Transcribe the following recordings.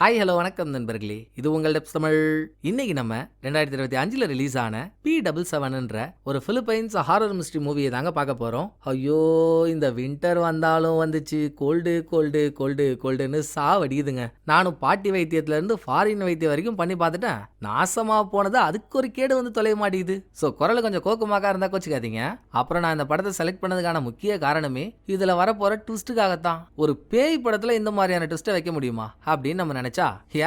Hi hello வணக்கம் நண்பர்களே, இது உங்கள் டெப்ஸ் தமிழ். இன்னைக்கு நம்ம 2025 ரிலீஸ் ஆன P77ன்ற ஒரு பிலிப்பைன்ஸ் ஹாரர் மிஸ்ட்ரி மூவியை தாங்க பார்க்க போறோம். ஐயோ, இந்த வின்டர் வந்தாலும் வந்துச்சு, கோல்டு கோல்டு கோல்டு கோல்டுன்னு சாவடிக்குதுங்க. நானும் பாட்டி வைத்தியத்துல இருந்து ஃபாரின் வைத்தியம் வரைக்கும் பண்ணி பார்த்துட்டேன். நாசமா போனது அதுக்கு ஒரு கேடு வந்து தொலைய மாட்டேங்குது. ஸோ குரல் கொஞ்சம் கோக்குமாக்கா இருந்தா கோச்சிக்காதீங்க. அப்புறம் நான் இந்த படத்தை செலக்ட் பண்ணதுக்கான முக்கிய காரணமே இதுல வரப்போற ட்விஸ்ட்டுக்காகத்தான். ஒரு பேய் படத்துல இந்த மாதிரியான ட்விஸ்ட்டை வைக்க முடியுமா அப்படின்னு நம்ம நினைச்சா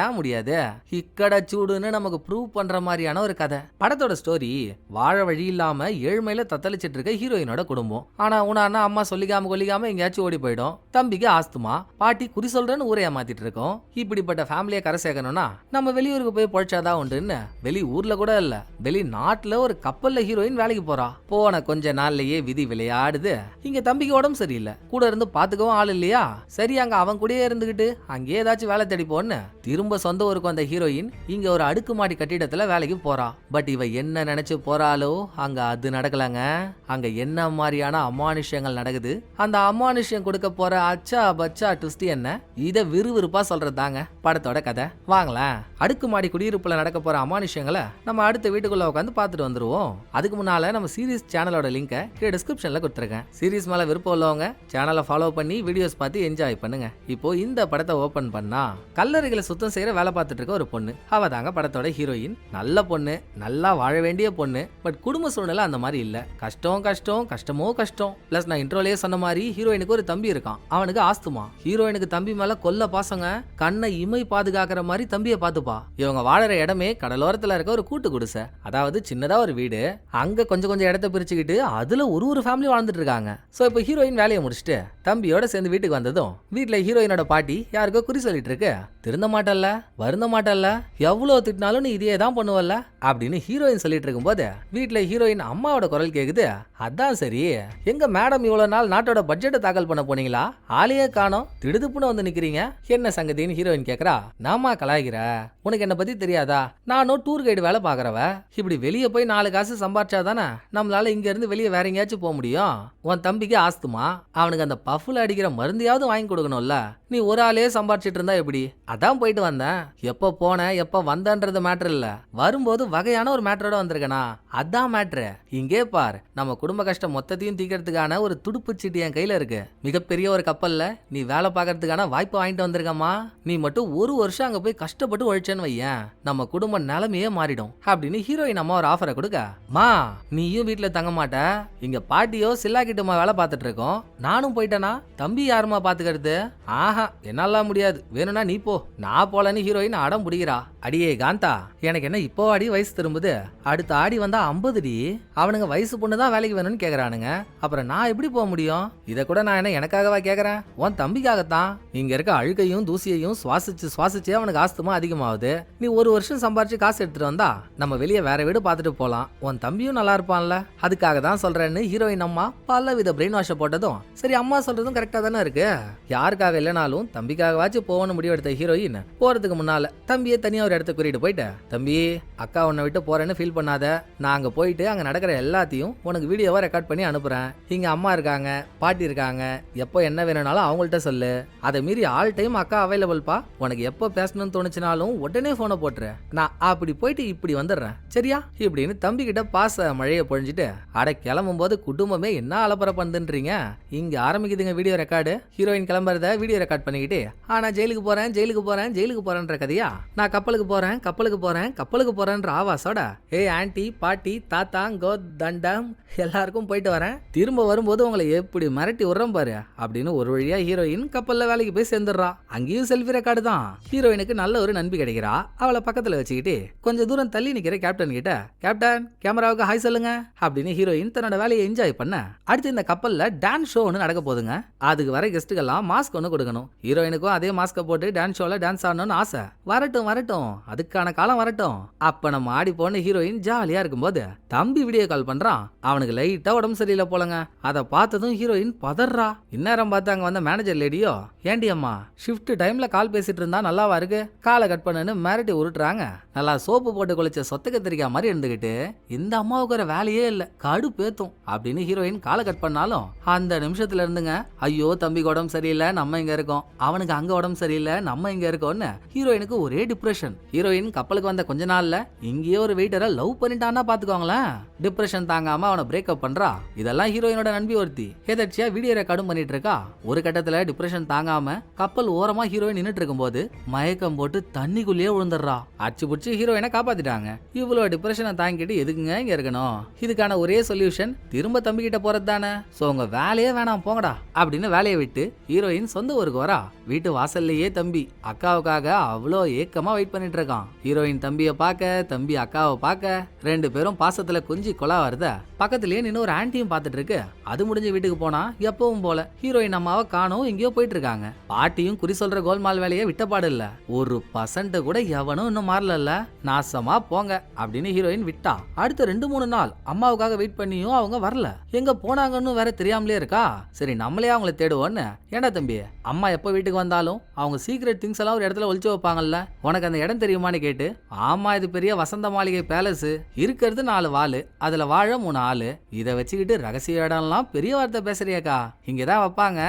ஏன் முடியாது? இக்கட சூடுன்னு நமக்கு ப்ரூவ் பண்ற மாதிரியான ஒரு கதை. படத்தோட ஸ்டோரி வாழ வழி இல்லாம ஏழ்மையில தத்தளிச்சிட்டு இருக்க ஹீரோயினோட குடும்பம். ஆனா உனா அம்மா சொல்லிக்காம கொல்லிக்காம எங்கேயாச்சும் ஓடி போயிடும். தம்பிக்கு ஆஸ்துமா, பாட்டி குறி சொல்றேன்னு ஊரைய மாத்திட்டு இருக்கோம். இப்படிப்பட்ட ஃபேமிலியை கரை சேர்க்கணும்னா நம்ம வெளியூருக்கு போய் பொழைச்சாதான் உண்டுன்னு வெளி ஊர்ல கூட இல்ல, வெளிநாட்டுல ஒரு கப்பல்ல ஹீரோயின் வேலைக்கு போறா. போன கொஞ்ச நாள்லயே விதி விளையாடுது. இங்க தம்பிக்கு உடம்பு சரியில்லை, கூட இருந்து பாத்துக்கவும் ஆள் இல்லையா? சரி, அங்க அவன் கூடயே இருந்துகிட்டு அங்கே ஏதாச்சும் வேலை தேடி போன்னு திரும்ப சொந்த ஊருக்கு வந்த ஹீரோயின் இங்க ஒரு அடுக்குமாடி கட்டிடத்துல வேலைக்கு போறா. பட் இவ என்ன நினைச்சு போறாளோ அங்க அது நடக்கலங்க. அங்க என்ன மாதிரியான அமானுஷ்யங்கள் நடக்குது, அந்த அமானுஷ்யம் கொடுக்க போற அச்சா பச்சா ட்விஸ்ட் என்ன, இத விறுவிறுப்பா சொல்றதாங்க படத்தோட கதை. வாங்களேன், அடுக்குமாடி குடியிருப்புல நடக்க போற அமானுஷ்யங்களை நம்ம அடுத்த வீட்டுக்குள்ள உட்காந்து பார்த்துட்டு வந்துருவோம். அதுக்கு முன்னால நம்ம சீரிஸ் சேனலோட லிங்கை கீழே டிஸ்கிரிப்ஷன்ல கொடுத்துருக்கேன். சீரிஸ் மேல விருப்பம் உள்ளவங்க சேனலை ஃபாலோ பண்ணி வீடியோஸ் பார்த்து என்ஜாய் பண்ணுங்க. இப்போ இந்த படத்தை ஓபன் பண்ணா கல்லறைகளை சுத்தம் செய்யற வேலை பார்த்துட்டு இருக்க ஒரு பொண்ணு, அவ தாங்க படத்தோட ஹீரோயின். நல்ல பொண்ணு, நல்லா வாழ வேண்டிய பொண்ணு. பட் குடும்ப சூழ்நிலை அந்த மாதிரி இல்ல. கஷ்டம் கஷ்டம் கஷ்டமோ கஷ்டம். பிளஸ் நான் இன்ட்ரோலயே சொன்ன மாதிரி ஹீரோயினுக்கு ஒரு தம்பி இருக்கான், அவனுக்கு ஆஸ்துமா. ஹீரோயினுக்கு தம்பி மேல கொல்ல பாசங்க, கண்ணை இமை பாதுகாக்கிற மாதிரி தம்பியை பார்த்துப்பா. இவங்க வாழற இடமே கடலோரத்துல இருக்க ஒரு கூட்டு குடிசை, அதாவது சின்னதா ஒரு வீடு. அங்க கொஞ்சம் கொஞ்சம் இடத்த பிரிச்சுக்கிட்டு அதுல ஒரு ஃபேமிலி வாழ்ந்துட்டு இருக்காங்க. சோ இப்போ ஹீரோயின் வேலையை முடிச்சுட்டு தம்பியோட சேர்ந்து வீட்டுக்கு வந்ததும் வீட்டுல ஹீரோயினோட பாட்டி யாருக்கோ குறி சொல்லிட்டு இருக்கு. திருந்த மாட்டல்ல, வருந்த மாட்டல்ல, எவ்வளவு திட்டினாலும் நீ இதையே தான் பண்ணுவல்ல அப்படின்னு ஹீரோயின் சொல்லிட்டு இருக்கும்போது வீட்டுல ஹீரோயின் அம்மாவோட குரல் கேக்குது. அதான் சரி, எங்க மேடம் இவ்வளவு நாள் நாட்டோட பட்ஜெட்டை தாக்கல் பண்ண போனீங்களா, ஆளையே காணோம், திடுதுப்புன்னு வந்து நிக்கிறீங்க, என்ன சங்கதின்னு ஹீரோயின் கேக்குறா. நாமா கலாய்கிற, உனக்கு என்ன பத்தி தெரியாதா, நானும் டூர் கைடு வேலை பாக்குறவ. இப்படி வெளியே போய் 4 காசு சம்பாரிச்சாதானே நம்மளால இங்க இருந்து வெளியே வேற எங்கேயாச்சும் போக முடியும். உன் தம்பிக்கு ஆஸ்துமா, அவனுக்கு அந்த பஃப்ல அடிக்கிற மருந்தையாவது வாங்கி கொடுக்கணும்ல. நீ ஒரு ஆளே சம்பாரிச்சிட்டு இருந்தா எப்படி? அதான் போயிட்டு வந்தேன். எப்ப போன எப்ப வந்தன்றது மேட்டர் இல்ல, வரும்போது வகையான ஒரு மேட்டரோட வந்திருக்கனா, அதான் மேட்ரு. இங்கே பார், நம்ம குடும்ப கஷ்டம் மொத்தத்தையும் தீக்கிறதுக்கான ஒரு துடுப்பு சீட்டு என் கையில இருக்கு. மிகப்பெரிய ஒரு கப்பல்ல நீ வேலை பார்க்கறதுக்கான வாய்ப்பு வாங்கிட்டு வந்திருக்கமா. நீ மட்டும் 1 வருஷம் அங்க போய் கஷ்டப்பட்டு உழைச்சேன்னு வையன், நம்ம குடும்ப நிலைமையே மாறிடும் அப்படின்னு ஹீரோயின் அம்மா ஒரு ஆஃபரை கொடுக்க, மா நீயும் வீட்டுல தங்க மாட்ட, இங்க பாட்டியோ சில்லா கிட்டமா வேலை பார்த்துட்டு இருக்கோம், நானும் போயிட்டேனா தம்பி யாருமா பாத்துக்கிறது? ஆஹா, என்னால முடியாது, வேணும்னா நீ போ. நான் போலன்னு ஹீரோயின் அடம் பிடிக்கிறா. அடியே காந்தா, எனக்கு என்ன இப்போ அடி வயசு திரும்புது, அடுத்த ஆடி வந்தா 50டி. அவனுங்க வயசு பொண்ணு தான் வேலைக்கு வேணும்னு கேக்குறானுங்க, அப்புறம் நான் எப்படி போக முடியும்? இதை கூட நான் என்ன எனக்காகவா கேக்குறேன், உன் தம்பிக்காகத்தான். இங்க இருக்க அழுகையும் தூசியையும் சுவாசிச்சு அவனுக்கு ஆஸ்துமா அதிகமாகுது. நீ 1 வருஷம் சம்பாரிச்சு காசு எடுத்துட்டு வந்தா நம்ம வெளியே வேற வீடு பார்த்துட்டு போலாம், உன் தம்பியும் நல்லா இருப்பான்ல, அதுக்காக தான் சொல்றேன்னு ஹீரோயின் அம்மா பல வித பிரெயின் வாஷ போட்டதும் சரி, அம்மா சொல்றதும் கரெக்டா தானே இருக்கு. யாருக்காக இல்லைனாலும் தம்பிக்காகவாச்சும் போகணும் முடிவெடுத்த ஹீரோயின் போறதுக்கு முன்னால தம்பியை தனியா ஒரு இடத்த கூட்டிட்டு போயிட்டு, தம்பி அக்கா உன்னை விட்டு போறேன்னு ஃபீல் பண்ணாத, நான் அங்க போயிட்டு அங்க நடக்கிற எல்லாத்தையும் உனக்கு வீடியோவா ரெக்கார்ட் பண்ணி அனுப்புறேன். இங்க அம்மா இருக்காங்க, பாட்டி இருக்காங்க, எப்போ என்ன வேணும்னாலும் அவங்கள்ட்ட சொல்லு. அதை மீறி ஆல் டைம் அக்கா அவைலபிள்பா, உனக்கு எப்போ பேசணும்னு தோணுச்சுனாலும் உடனே போனை போட்டுரு, நான் அப்படி போயிட்டு இப்படி வந்துடுறேன் சரியா இப்படின்னு தம்பி கிட்ட பாச மழையை பொழிஞ்சிட்டு அட கிளம்பும் போது குடும்பமே என்ன அலப்பற பண்ணுன்றீங்க. இங்க ஆரம்பிக்குதுங்க வீடியோ ரெக்கார்டு. ஹீரோயின் கிளம்புறத வீடியோ ரெக்கார்ட் பண்ணிக்கிட்டு ஆனா ஜெயிலுக்கு போறேன் ஜெயிலுக்கு போறேன் ஜெயிலுக்கு போறேன்ற கதையா, நான் கப்பலுக்கு போறேன் கப்பலுக்கு போறேன் கப்பலுக்கு போறேன்ற ஆவாசோட ஏ ஆன்டி பாட்டி தாத்தா கோ தண்டம் எல்லாருக்கும் போயிட்டு வரேன், திரும்ப வரும்போது உங்களை எப்படி மிரட்டி விடுறோம் பாரு அப்படின்னு ஒரு வழியா ஹீரோயின் கப்பல்ல வேலைக்கு போய் சேர்ந்துடுறா. அங்கேயும் செல்ஃபி ரெக்கார்டு தான். ஹீரோயினுக்கு நல்ல ஒரு நண்பி கிடைக்கிறா. அவளை பக்கத்துல வச்சுக்கிட்டு கொஞ்சம் தூரம் தள்ளி நிக்கிற கேப்டன் கிட்ட, கேப்டன் கேமராவுக்கு ஹாய் சொல்லுங்க அப்படின்னு ஹீரோயின் தன்னோட வேலையை என்ஜாய் பண்ண, அடுத்து இந்த கப்பல்ல டான்ஸ் ஷோ ஒன்று நடக்க போதுங்க. அதுக்கு வர கெஸ்ட்டுக்கெல்லாம் மாஸ்க் ஒன்று கொடுக்கணும். ஹீரோயினுக்கும் அதே மாஸ்கை போட்டு டான்ஸ் ஷோல டான்ஸ் ஆடணும்னு ஆசை. வரட்டும் வரட்டும், அதுக்கான காலம் வரட்டும். அப்ப நம்ம ஆடி போன ஹீரோயின் ஜாலியா இருக்கும்போது தம்பி வீடியோ கால் பண்றான். அவனுக்கு லைட்டா உடம்பு சரியில்லை போலங்க. அதை பார்த்ததும் ஹீரோயின் பதறா. இந்நேரம் பார்த்து அங்க வந்த மேனேஜர் லேடியோ, ஏண்டி அம்மா ஷிஃப்ட் டைம்ல கால் பேசிட்டு இருந்தா நல்லாவா இருக்கு, காலை கட் பண்ணுன்னு மிரட்டி உருட்டுறாங்க. நல்லா சோப்பு போட்டு குளிச்ச சொத்த கத்திரிக்கா மாதிரி இருந்துகிட்டு இந்த அம்மாவுக்கு ஒரு வேலையே இல்ல, கடு பேத்தும் அப்படின்னு ஹீரோயின் காலை கட் பண்ணாலும் அந்த நிமிஷத்துல இருந்துங்க, ஐயோ தம்பி உடம்பு சரியில்லை, நம்ம இங்க இருக்கோம், இருக்கோம், அவனுக்கு அங்க உடம்பு சரியில்லை, நம்ம இங்க இருக்கோம்னு ஹீரோயினுக்கு ஒரே டிப்ரெஷன். ஹீரோயின் கப்பலுக்கு வந்த கொஞ்ச நாள்ல இங்கேயே ஒரு வெயிட்டரை லவ் பண்ணிட்டான்னா பாத்துக்கோங்களேன். டிப்ரெஷன் தாங்காம அவனை பிரேக்கப் பண்றா. இதெல்லாம் ஹீரோயினோட நண்பி ஒருத்தி எதாச்சியா வீடியோ ரெக்கார்டும் பண்ணிட்டு இருக்கா. ஒரு கட்டத்துல டிப்ரெஷன் தாங்காம கப்பல் ஓரமா ஹீரோயின் நின்னுட்டு இருக்கும்போது மயக்கம் போட்டு தண்ணிக்குள்ளேயே விழுந்துடுறா. அச்சு புடிச்சு ஹீரோயினை காப்பாத்திட்டாங்க. இவ்வளவு டிப்ரெஷனை தாங்கிட்டு எதுக்குங்க இங்க இருக்கணும்? இதுக்கான ஒரே சொல்யூஷன் திரும்ப தம்பி கிட்ட போறது தானே. சோ உங்க வேலையே வேணாம் போங்கடா அப்படின்னு வேலையை விட்டு ஹீரோயின் சொந்த ஊருக்கு வரா. வீட்டு வாசல்லையே தம்பி அக்காவுக்காக அவ்வளோ ஏக்கமா வெயிட் பண்ணிட்டு இருக்கான். ஹீரோயின் தம்பியை பார்க்க, தம்பி அக்காவை பார்க்க, ரெண்டு பேரும் பாசத்துல கொஞ்சி கொலா வருத. பக்கத்திலேயே நின்று ஒரு ஆன்டியும் பார்த்துட்டு இருக்கு. அது முடிஞ்சு வீட்டுக்கு போனா எப்பவும் போல ஹீரோயின் அம்மாவை காணோம் எங்கேயோ போயிட்டு இருக்காங்க. பாட்டியும் குறி சொல்ற கோல்மால் வேலையை விட்டப்பாடு இல்ல. ஒரு பர்சன்ட் கூட எவனும் இன்னும் மாறல. நாசமா போங்க அப்படின்னு ஹீரோயின் விட்டா. அடுத்த 2-3 நாள் அம்மாவுக்காக வெயிட் பண்ணியும் அவங்க வரல. எங்க போனாங்கன்னு வேற தெரியாமலே இருக்கா. சரி நம்மளே அவங்களை தேடுவோன்னு. ஏண்டா தம்பி, அம்மா எப்ப வீட்டுக்கு வந்தாலும் அவங்க சீக்ரெட் திங்ஸ் எல்லாம் ஒரு இடத்துல ஒளிச்சு வைப்பாங்கல்ல, உனக்கு அந்த இடம் தெரியுமான்னு கேட்டு, ஆமா இது பெரிய வசந்த மாளிகை பேலஸ், இருக்கிறது 4 வாலு, அதுல வாழ 3 ஆளு, இதை வச்சுக்கிட்டு ரகசிய இடம்லாம் பெரிய வார்த்தை பேசுறியாக்கா, இங்கதான் வைப்பாங்க,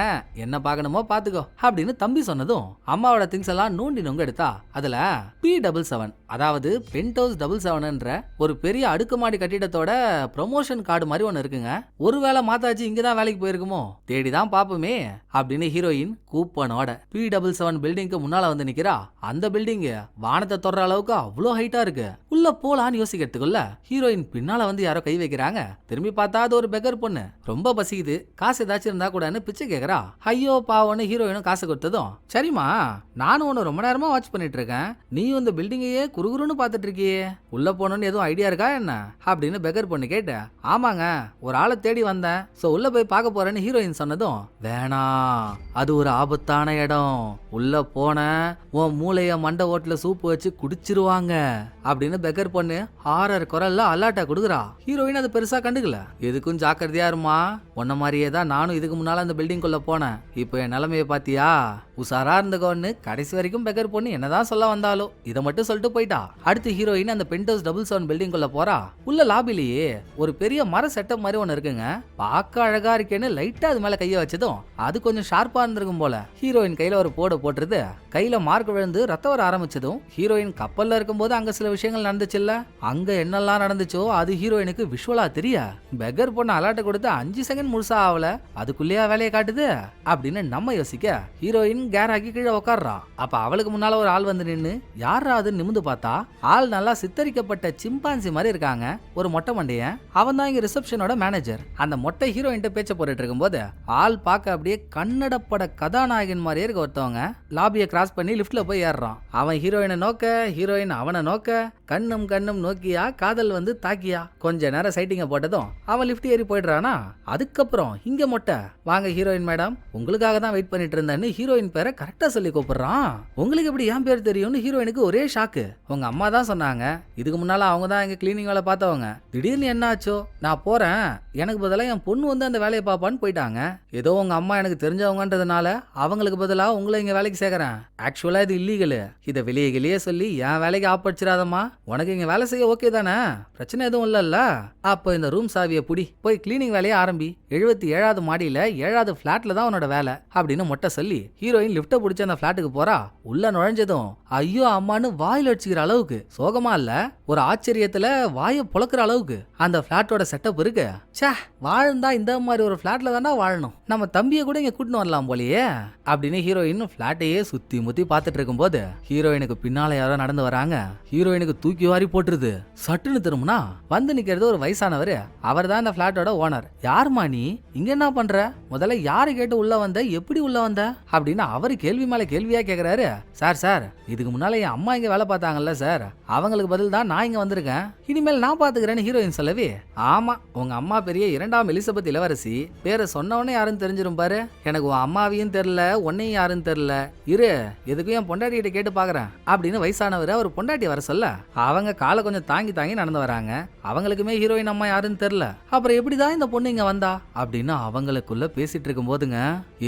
என்ன பார்க்கணுமோ பாத்துக்கோ அப்படின்னு தம்பி சொன்னதும் அம்மாவோட திங்ஸ் எல்லாம் நோண்டி நொங்க எடுத்தா. அதுல P77 அதாவது பென்ட் ஹவுஸ் 77ன்ற ஒரு பெரிய அடுக்குமாடி கட்டிடத்தோட ப்ரொமோஷன் கார்டு மாதிரி ஒன்னு இருக்குங்க. ஒருவேளை மாத்தாச்சு இங்கதான் வேலைக்கு போயிருக்குமோ, தேடிதான் பாப்போமே அப்படின்னு ஹீரோயின் கூப்பனோட P77 பில்டிங்க்கு முன்னால வந்து நிக்கிறா. அந்த பில்டிங் வானத்தை தொடுற அளவுக்கு அவ்வளோ ஹைட்டா இருக்கு. உள்ள போலான்னு யோசிக்கிறதுக்குள்ள ஹீரோயின் பின்னால வந்து யாரோ கை வைக்கிறாங்க. திரும்பி பார்த்தா அது ஒரு பெக்கர் பொண்ணு. ரொம்ப பசிக்குது, காசு ஏதாச்சும் இருந்தா கூடன்னு பிச்சை கேக்குறா. ஐயோ பாவன்னு ஹீரோயினும் காசு கொடுத்ததும், சரிம்மா நானும் உன்னை ரொம்ப நேரமா வாட்ச் பண்ணிட்டு இருக்கேன், நீயும் இந்த பில்டிங்கையே குறுகுறுன்னு பாத்துட்டு இருக்கியே, உள்ள போகணும்னு எதுவும் ஐடியா இருக்கா என்ன அப்படின்னு பெக்கர் பொண்ணு கேட்ட. ஆமாங்க ஒரு ஆளை தேடி வந்தேன், சோ உள்ள போய் பார்க்க போறேன்னு ஹீரோயின் சொன்னதும், வேணாம் அது ஒரு ஆபத்தான இடம், உள்ள போன உன் மூளைய மண்டை ஓட்டுல சூப்பு வச்சு குடிச்சிருவாங்க அப்படின்னு பெக்கர் பொண்ணு ஹாரர் குரல்ல அலாட்டா கொடுக்குறா. ஹீரோயின் அது பெருசா கண்டுக்கல. எதுக்கும் ஜாக்கிரதையா இருமா, உன்ன மாதிரியே தான் நானும் இதுக்கு முன்னால அந்த பில்டிங் குள்ள போனேன், இப்போ என் நிலைமைய பாத்தியா, உசாரா இருந்துக்கோன்னு கடைசி வரைக்கும் பெக்கர் பொண்ணு என்னதான் சொல்ல வந்தாலும் இதை மட்டும் சொல்லிட்டு போயிட்டா. அடுத்து ஹீரோயின் அந்த பென்ட் ஹவுஸ் 77 பில்டிங் குள்ள போறா. உள்ள லாபிலேயே ஒரு பெரிய மர செட்டப் மாதிரி ஒன்னு இருக்குங்க. பார்க்க அழகா இருக்கேன்னு லைட்டா அது மேல கைய வச்சதும் அது கொஞ்சம் ஷார்ப்பா இருந்திருக்கும் போல. ஹீரோயின் கையில ஒரு போட போட்டுருது. கையில மார்க் விழுந்து ரத்தம் வர ஆரம்பிச்சதும் ஹீரோயின் கப்பல்ல இருக்கும்போது அங்க சில விஷயங்கள் நடந்துச்சுல்ல, அங்க என்னெல்லாம் நடந்துச்சோ அது ஹீரோயினுக்கு விஷுவலா தெரிய. பெக்கர் பொண்ணு அலாட்ட கொடுத்து 5 செகண்ட் முழுசா ஆகல, அதுக்குள்ளேயே வேலையை காட்டுது அப்படின்னு நம்ம யோசிக்க ஹீரோயின் கேராக்கி கீழே உட்கார்றா. அப்ப அவளுக்கு முன்னால ஒரு ஆள் வந்து நின்னு யாரா அதுன்னு நிமிந்து பார்த்தா ஆள் நல்லா சித்தரிக்கப்பட்ட சிம்பான்சி மாதிரி இருக்காங்க. ஒரு மொட்டை மண்டையன், அவன் தான் இங்க ரிசப்ஷனோட மேனேஜர். அந்த மொட்டை ஹீரோயின் பேச்ச போட்டுட்டு இருக்கும்போது ஆள் பார்க்க அப்படியே கன்னடப்பட கதாநாயகன் மாதிரியே இருக்க ஒருத்தவங்க லாபியை கிராஸ் பண்ணி லிப்ட்ல போய் ஏறான். அவன் ஹீரோயினை நோக்க, ஹீரோயின் அவனை நோக்க, கண்ணும் கண்ணும் நோக்கியா காதல் வந்து தாக்கியா. கொஞ்ச நேரம் சைட்டிங்க போட்டதும் அவன் லிப்ட் ஏறி போயிடுறானா. அதுக்கப்புறம் இங்க மொட்டை, வாங்க ஹீரோயின் மேடம் உங்களுக்காக தான் வெயிட் பண்ணிட்டு இருந்தேன்னு ஹீரோயின் பேரை கரெக்டா சொல்லி கூப்பிடுறான். உங்களுக்கு எப்படி என் பேர் தெரியும்னு ஹீரோயினுக்கு ஒரே ஷாக்கு. உங்க அம்மா தான் சொன்னாங்க, இதுக்கு முன்னால அவங்க தான் எங்க கிளீனிங் வேலை பார்த்தவங்க, திடீர்னு என்ன ஆச்சோ நான் போறேன், எனக்கு பதிலாக என் பொண்ணு வந்து அந்த வேலையை பார்ப்பான்னு போயிட்டாங்க, ஏதோ உங்க அம்மா எனக்கு தெரிஞ்சவங்கன்றதுனால அவங்களுக்கு பதிலாக உங்களை இங்க வேலைக்கு சேர்க்கறேன், ஆக்சுவலா இது இல்லீகல், இதை வெளியே சொல்லி என் வேலைக்கு ஆப்படிச்சிடாதம்மா, உனக்கு இங்க வேலை செய்ய ஓகே தானே, பிரச்சனை எதுவும் இல்லல்ல, அப்போ இந்த ரூம் சாவியை புடி, போய் கிளீனிங் வேலையை ஆரம்பி, 77வது மாடியில 7வது பிளாட்ல தான் உன்னோட வேலை அப்படின்னு மொட்டை சொல்லி ஹீரோயின் லிப்ட பிடிச்ச அந்த பிளாட்டுக்கு போறா. உள்ள நுழைஞ்சதும் ஐயோ அம்மான்னு வாயில் அடிச்சுக்கிற அளவுக்கு, சோகமா இல்ல ஒரு ஆச்சரியத்துல வாயை புழக்கிற அளவுக்கு அந்த பிளாட்டோட செட்டப் இருக்கு. சே வாழ்ந்தா இந்த மாதிரி ஒரு பிளாட்ல தானே வாழணும், நம்ம தம்பியை கூட இங்க கூட்டின்னு வரலாம் போலயே அப்படின்னு ஹீரோயின் பிளாட்டையே சுத்தி முத்தி பார்த்துட்டு இருக்கும் போது ஹீரோயினுக்கு பின்னால யாரோ நடந்து வராங்க. ஹீரோயினுக்கு தூக்கி வாரி போட்டுருது. சட்டுன்னு திரும்பினா வந்து நிக்கிறது ஒரு வயசானவர். அவர் தான் இந்த பிளாட்டோட ஓனர். யாருமா நீ இங்க என்ன பண்ற, முதல்ல யாரு கேட்டு உள்ள வந்த, எப்படி உள்ள வந்த அப்படின்னு அவரு கேள்வி மேல கேள்வியா கேக்குறாரு. சார் இதுக்கு முன்னால என் அம்மா இங்க வேலை பார்த்தாங்கல்ல சார், அவங்களுக்கு பதில் தான் நான் இங்க வந்திருக்கேன், இனிமேல் நான் பாத்துக்கிறேன்னு ஹீரோயின் சொல்லவே. ஆமா உங்க அம்மா பெரிய 2ஆம் எலிசபெத் இளவரசி, பேரை சொன்னவனே யாருன்னு தெரிஞ்சிரும் பாரு, எனக்கு உன் அம்மாவையும் தெரியல உன்னையும் யாருன்னு தெரியல, இரு எதுக்கும் என் பொண்டாட்டி கிட்ட கேட்டு பாக்குறேன் அப்படின்னு வயசானவர் அவர் பொண்டாட்டி வர சொல்ல அவங்க காலை கொஞ்சம் தாங்கி தாங்கி நடந்து வராங்க. அவங்களுக்குமே ஹீரோயின் அம்மா யாருன்னு தெரியல. அப்புறம் எப்படிதான் இந்த பொண்ணு இங்க வந்தா அப்படின்னு அவங்களுக்குள்ள பேசிட்டு இருக்கும் போதுங்க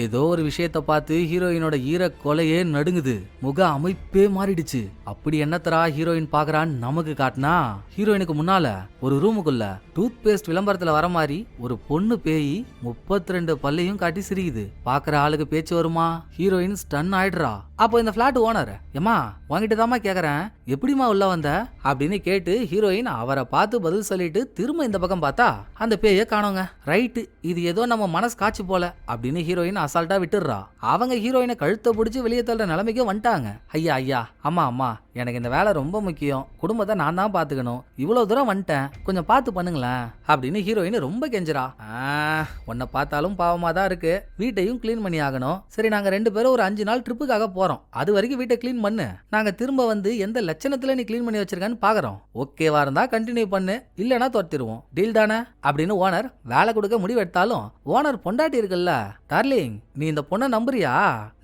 ஏதோ ஒரு விஷயத்த பார்த்து ஹீரோயின் ஹீரோயினோட ஈர கொலையே நடுங்குது, முக அமைப்பே மாறிடுச்சு. அப்படி என்னத்தரா ஹீரோயின் பாக்குறான்னு நமக்கு காட்டினா, ஹீரோயினுக்கு முன்னால ஒரு ரூமுக்குள்ள டூத் பேஸ்ட் விளம்பரத்துல வர மாதிரி ஒரு பொண்ணு பேய் 32 பல்லையும் காட்டி சிரிக்குது. பாக்குற ஆளுக்கு பேச்சு வருமா? ஹீரோயின் ஸ்டன் ஆயிடுறா. அப்போ இந்த பிளாட் ஓனர், ஏமா வாங்கிட்டு தாமா கேக்குறேன், எப்படிமா உள்ள வந்த அப்படின்னு கேட்டு ஹீரோயின் அவரை பார்த்து பதில் சொல்லிட்டு திரும்ப இந்த பக்கம் பார்த்தா அந்த பேய காணோங்க. ரைட்டு, இது ஏதோ நம்ம மனசு காட்சி போல அப்படின்னு ஹீரோயின் அசால்ட்டா விட்டுடுறா. அவங்க ஹீரோயினை கழுத்தை பிடிச்சி வெளியே தள்ளுற நிலைமைக்கு வந்துட்டாங்க. ஐயா ஐயா, அம்மா அம்மா, எனக்கு இந்த வேலை ரொம்ப முக்கியம், குடும்பத்தை நான் தான் பாத்துக்கணும், இவ்வளவு தூரம் வந்துட்டேன், கொஞ்சம் பார்த்து பண்ணுங்களேன் அப்படின்னு ஹீரோயின் ரொம்ப கெஞ்சுறா. உன்னை பார்த்தாலும் பாவமா தான் இருக்கு, வீட்டையும் கிளீன் பண்ணி ஆகணும். சரி, நாங்க 2 பேரும் ஒரு 5 நாள் ட்ரிப்புக்காக போறோம், அது வரைக்கும் வீட்டை கிளீன் பண்ணு, நாங்க திரும்ப வந்து எந்த லட்சணத்துல நீ கிளீன் பண்ணி வச்சிருக்கான்னு பாக்குறோம். ஓகேவா இருந்தா கண்டினியூ பண்ணு, இல்லனா துரத்திடுவோம், டீல் தானே அப்படின்னு ஓனர் வேலை கொடுக்க முடிவெடுத்தாலும் ஓனர் பொண்டாட்டி இருக்குல்ல, டார்லிங் நீ இந்த பொண்ணை நம்புறியா?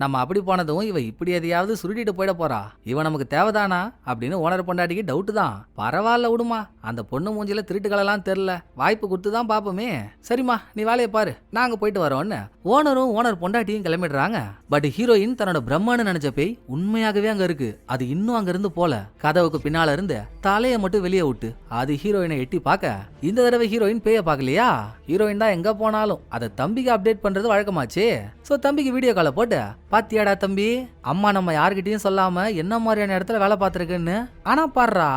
நம்ம அப்படி போனதும் இவ இப்படி எதையாவது சுருட்டிட்டு போயிட போறா, இவன் நமக்கு தேவைதானா அப்படின்னு ஓனர் பொண்டாட்டிக்கு டவுட் தான். பரவாயில்ல விடுமா, அந்த பொண்ணு மூஞ்சில திருட்டுகளெல்லாம் தெரியல, வாய்ப்பு கொடுத்துதான் பாப்போமே. சரிம்மா நீ வேலையை பாரு, நாங்க போயிட்டு வரோம்னு ஓனரும் ஓனர் பொண்டாட்டியும் கிளம்பிடுறாங்க. பட் ஹீரோயின் தன்னோட பிரம்மன்னு நினைச்ச பேய் உண்மையாகவே அங்க இருக்கு. அது இன்னும் அங்க இருந்து போல, கதவுக்கு பின்னால இருந்து தலையை மட்டும் வெளியே விட்டு அது ஹீரோயினை எட்டி பார்க்க, இந்த தடவை ஹீரோயின் பேய பார்க்கலையா? ஹீரோயின் தான் எங்க போனாலும் அதை தம்பிக்கு அப்டேட் பண்றது வழக்கமாச்சு. சோ தம்பிக்கு வீடியோ காலை போட்டு, பாத்தியாடா தம்பி, அம்மா நம்ம யாருக்கிட்டையும் சொல்லாம என்ன மாதிரியான இடத்துல வேலை பார்த்திருக்குன்னு. ஆனா பாடுறா,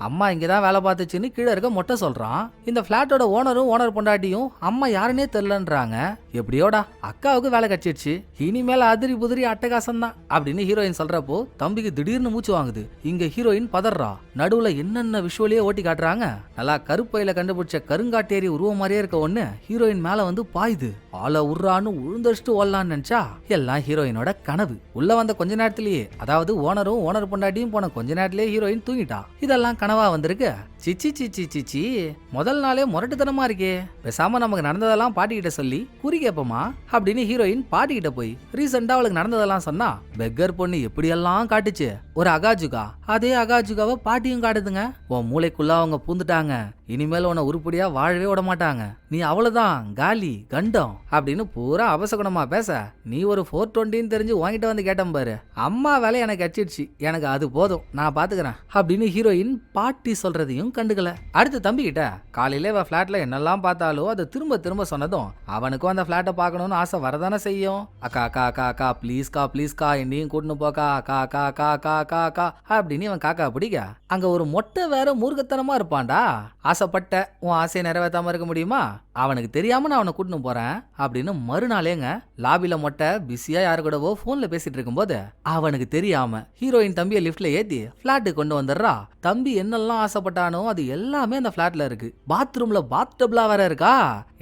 அம்மா இங்கதான் வேலை பார்த்துச்சுன்னு கீழே இருக்க மொட்டை சொல்றான். இந்த பிளாட்டோட ஓனரும் ஓனர் பொண்டாட்டியும் அம்மா யாருன்னே தெரியலன்றாங்க. எப்படியோடா அக்காவுக்கு வேலை கிடைச்சிடுச்சு, இனிமேல அதிரி புதிரி அட்டகாசம் தான் அப்படின்னு ஹீரோயின் சொல்றப்போ தம்பிக்கு திடீர்னு மூச்சு வாங்குது. இங்க ஹீரோயின் பதறா. நடுவுல என்னென்ன விஷுவலையே ஓட்டி காட்டுறாங்க. நல்லா கருப்பையில கண்டுபிடிச்ச கருங்காட்டேரி உருவம் மாதிரியே இருக்க ஒண்ணு ஹீரோயின் மேல வந்து பாயுது. ஆள உர்றான்னு உழுந்தடிச்சுட்டு ஓடலான்னு நினைச்சா எல்லாம் ஹீரோயினோட கனவு. உள்ள வந்த கொஞ்ச நேரத்திலேயே, அதாவது ஓனரும் ஓனர் பொண்டாட்டியும் போன கொஞ்ச நேரத்திலேயே ஹீரோயின் தூங்கிட்டா. இதெல்லாம் கனவா வந்திருக்கு. சிச்சி சிச்சி சிச்சி, முதல் நாளே முரட்டுத்தனமா இருக்கே, பேசாம நமக்கு நடந்ததெல்லாம் பாட்டிக்கிட்ட சொல்லி குறி கேப்பமா அப்படின்னு ஹீரோயின் பாட்டிக்கிட்ட போய் ரீசெண்டா அவளுக்கு நடந்ததெல்லாம் சொன்னா, பெக்கர் பொண்ணு எப்படியெல்லாம் காட்டுச்சு. ஒரு அகாஜுகா, அதே அகாஜுகாவை பாட்டியும் காட்டுதுங்க. உன் மூளைக்குள்ள அவங்க பூந்துட்டாங்க, இனிமேல் உன்னை உருப்படியா வாழவே விட மாட்டாங்க, நீ அவ்வளவுதான் காலி கண்டம் அப்படின்னு பூரா அபசகுணமா பேச, நீ ஒரு 420 தெரிஞ்சு வாங்கிட்டு வந்து கேட்டேன் பாரு, அம்மா வேலை எனக்கு அச்சிடுச்சு, எனக்கு அது போதும், நான் பாத்துக்கிறேன் அப்படின்னு ஹீரோயின் பாட்டி சொல்றதையும் கண்டுக்கல. அடுத்து தம்பி கிட்ட காலையில இவ பிளாட்ல என்னெல்லாம் பார்த்தாலோ அதை திரும்ப திரும்ப சொன்னதும் அவனுக்கும் அந்த பிளாட்டை பார்க்கணும்னு ஆசை வரதானே செய்யும். அக்கா அக்கா அக்கா அக்கா ப்ளீஸ்கா ப்ளீஸ்கா என்னையும் கூட்டின்னு போக்கா அக்கா அக்கா அக்கா அக்கா அக்கா அக்கா அப்படின்னு இவன் காக்கா பிடிக்க, அங்க ஒரு மொட்டை வேற மூர்க்கத்தனமா இருப்பான்டா. ஆசைப்பட்ட உன் ஆசையை நிறைவேற்றாம இருக்க முடியுமா? அவனுக்கு தெரியாம நான் அவனை கூட்டின்னு போறேன் அப்படின்னு மறுநாளேங்க லாபில மொட்டை பிஸியா யாரு கூடவோ போன்ல பேசிட்டு இருக்கும்போது அவனுக்கு தெரியாம ஹீரோயின் தம்பியை லிப்ட்ல ஏத்தி பிளாட்டுக்கு கொண்டு வந்துடுறா. தம்பி என்னெல்லாம் ஆசைப்பட்டானோ அது எல்லாமே அந்த பிளாட்ல இருக்கு. பாத்ரூம்ல பாத்டப்லா வேற இருக்கா.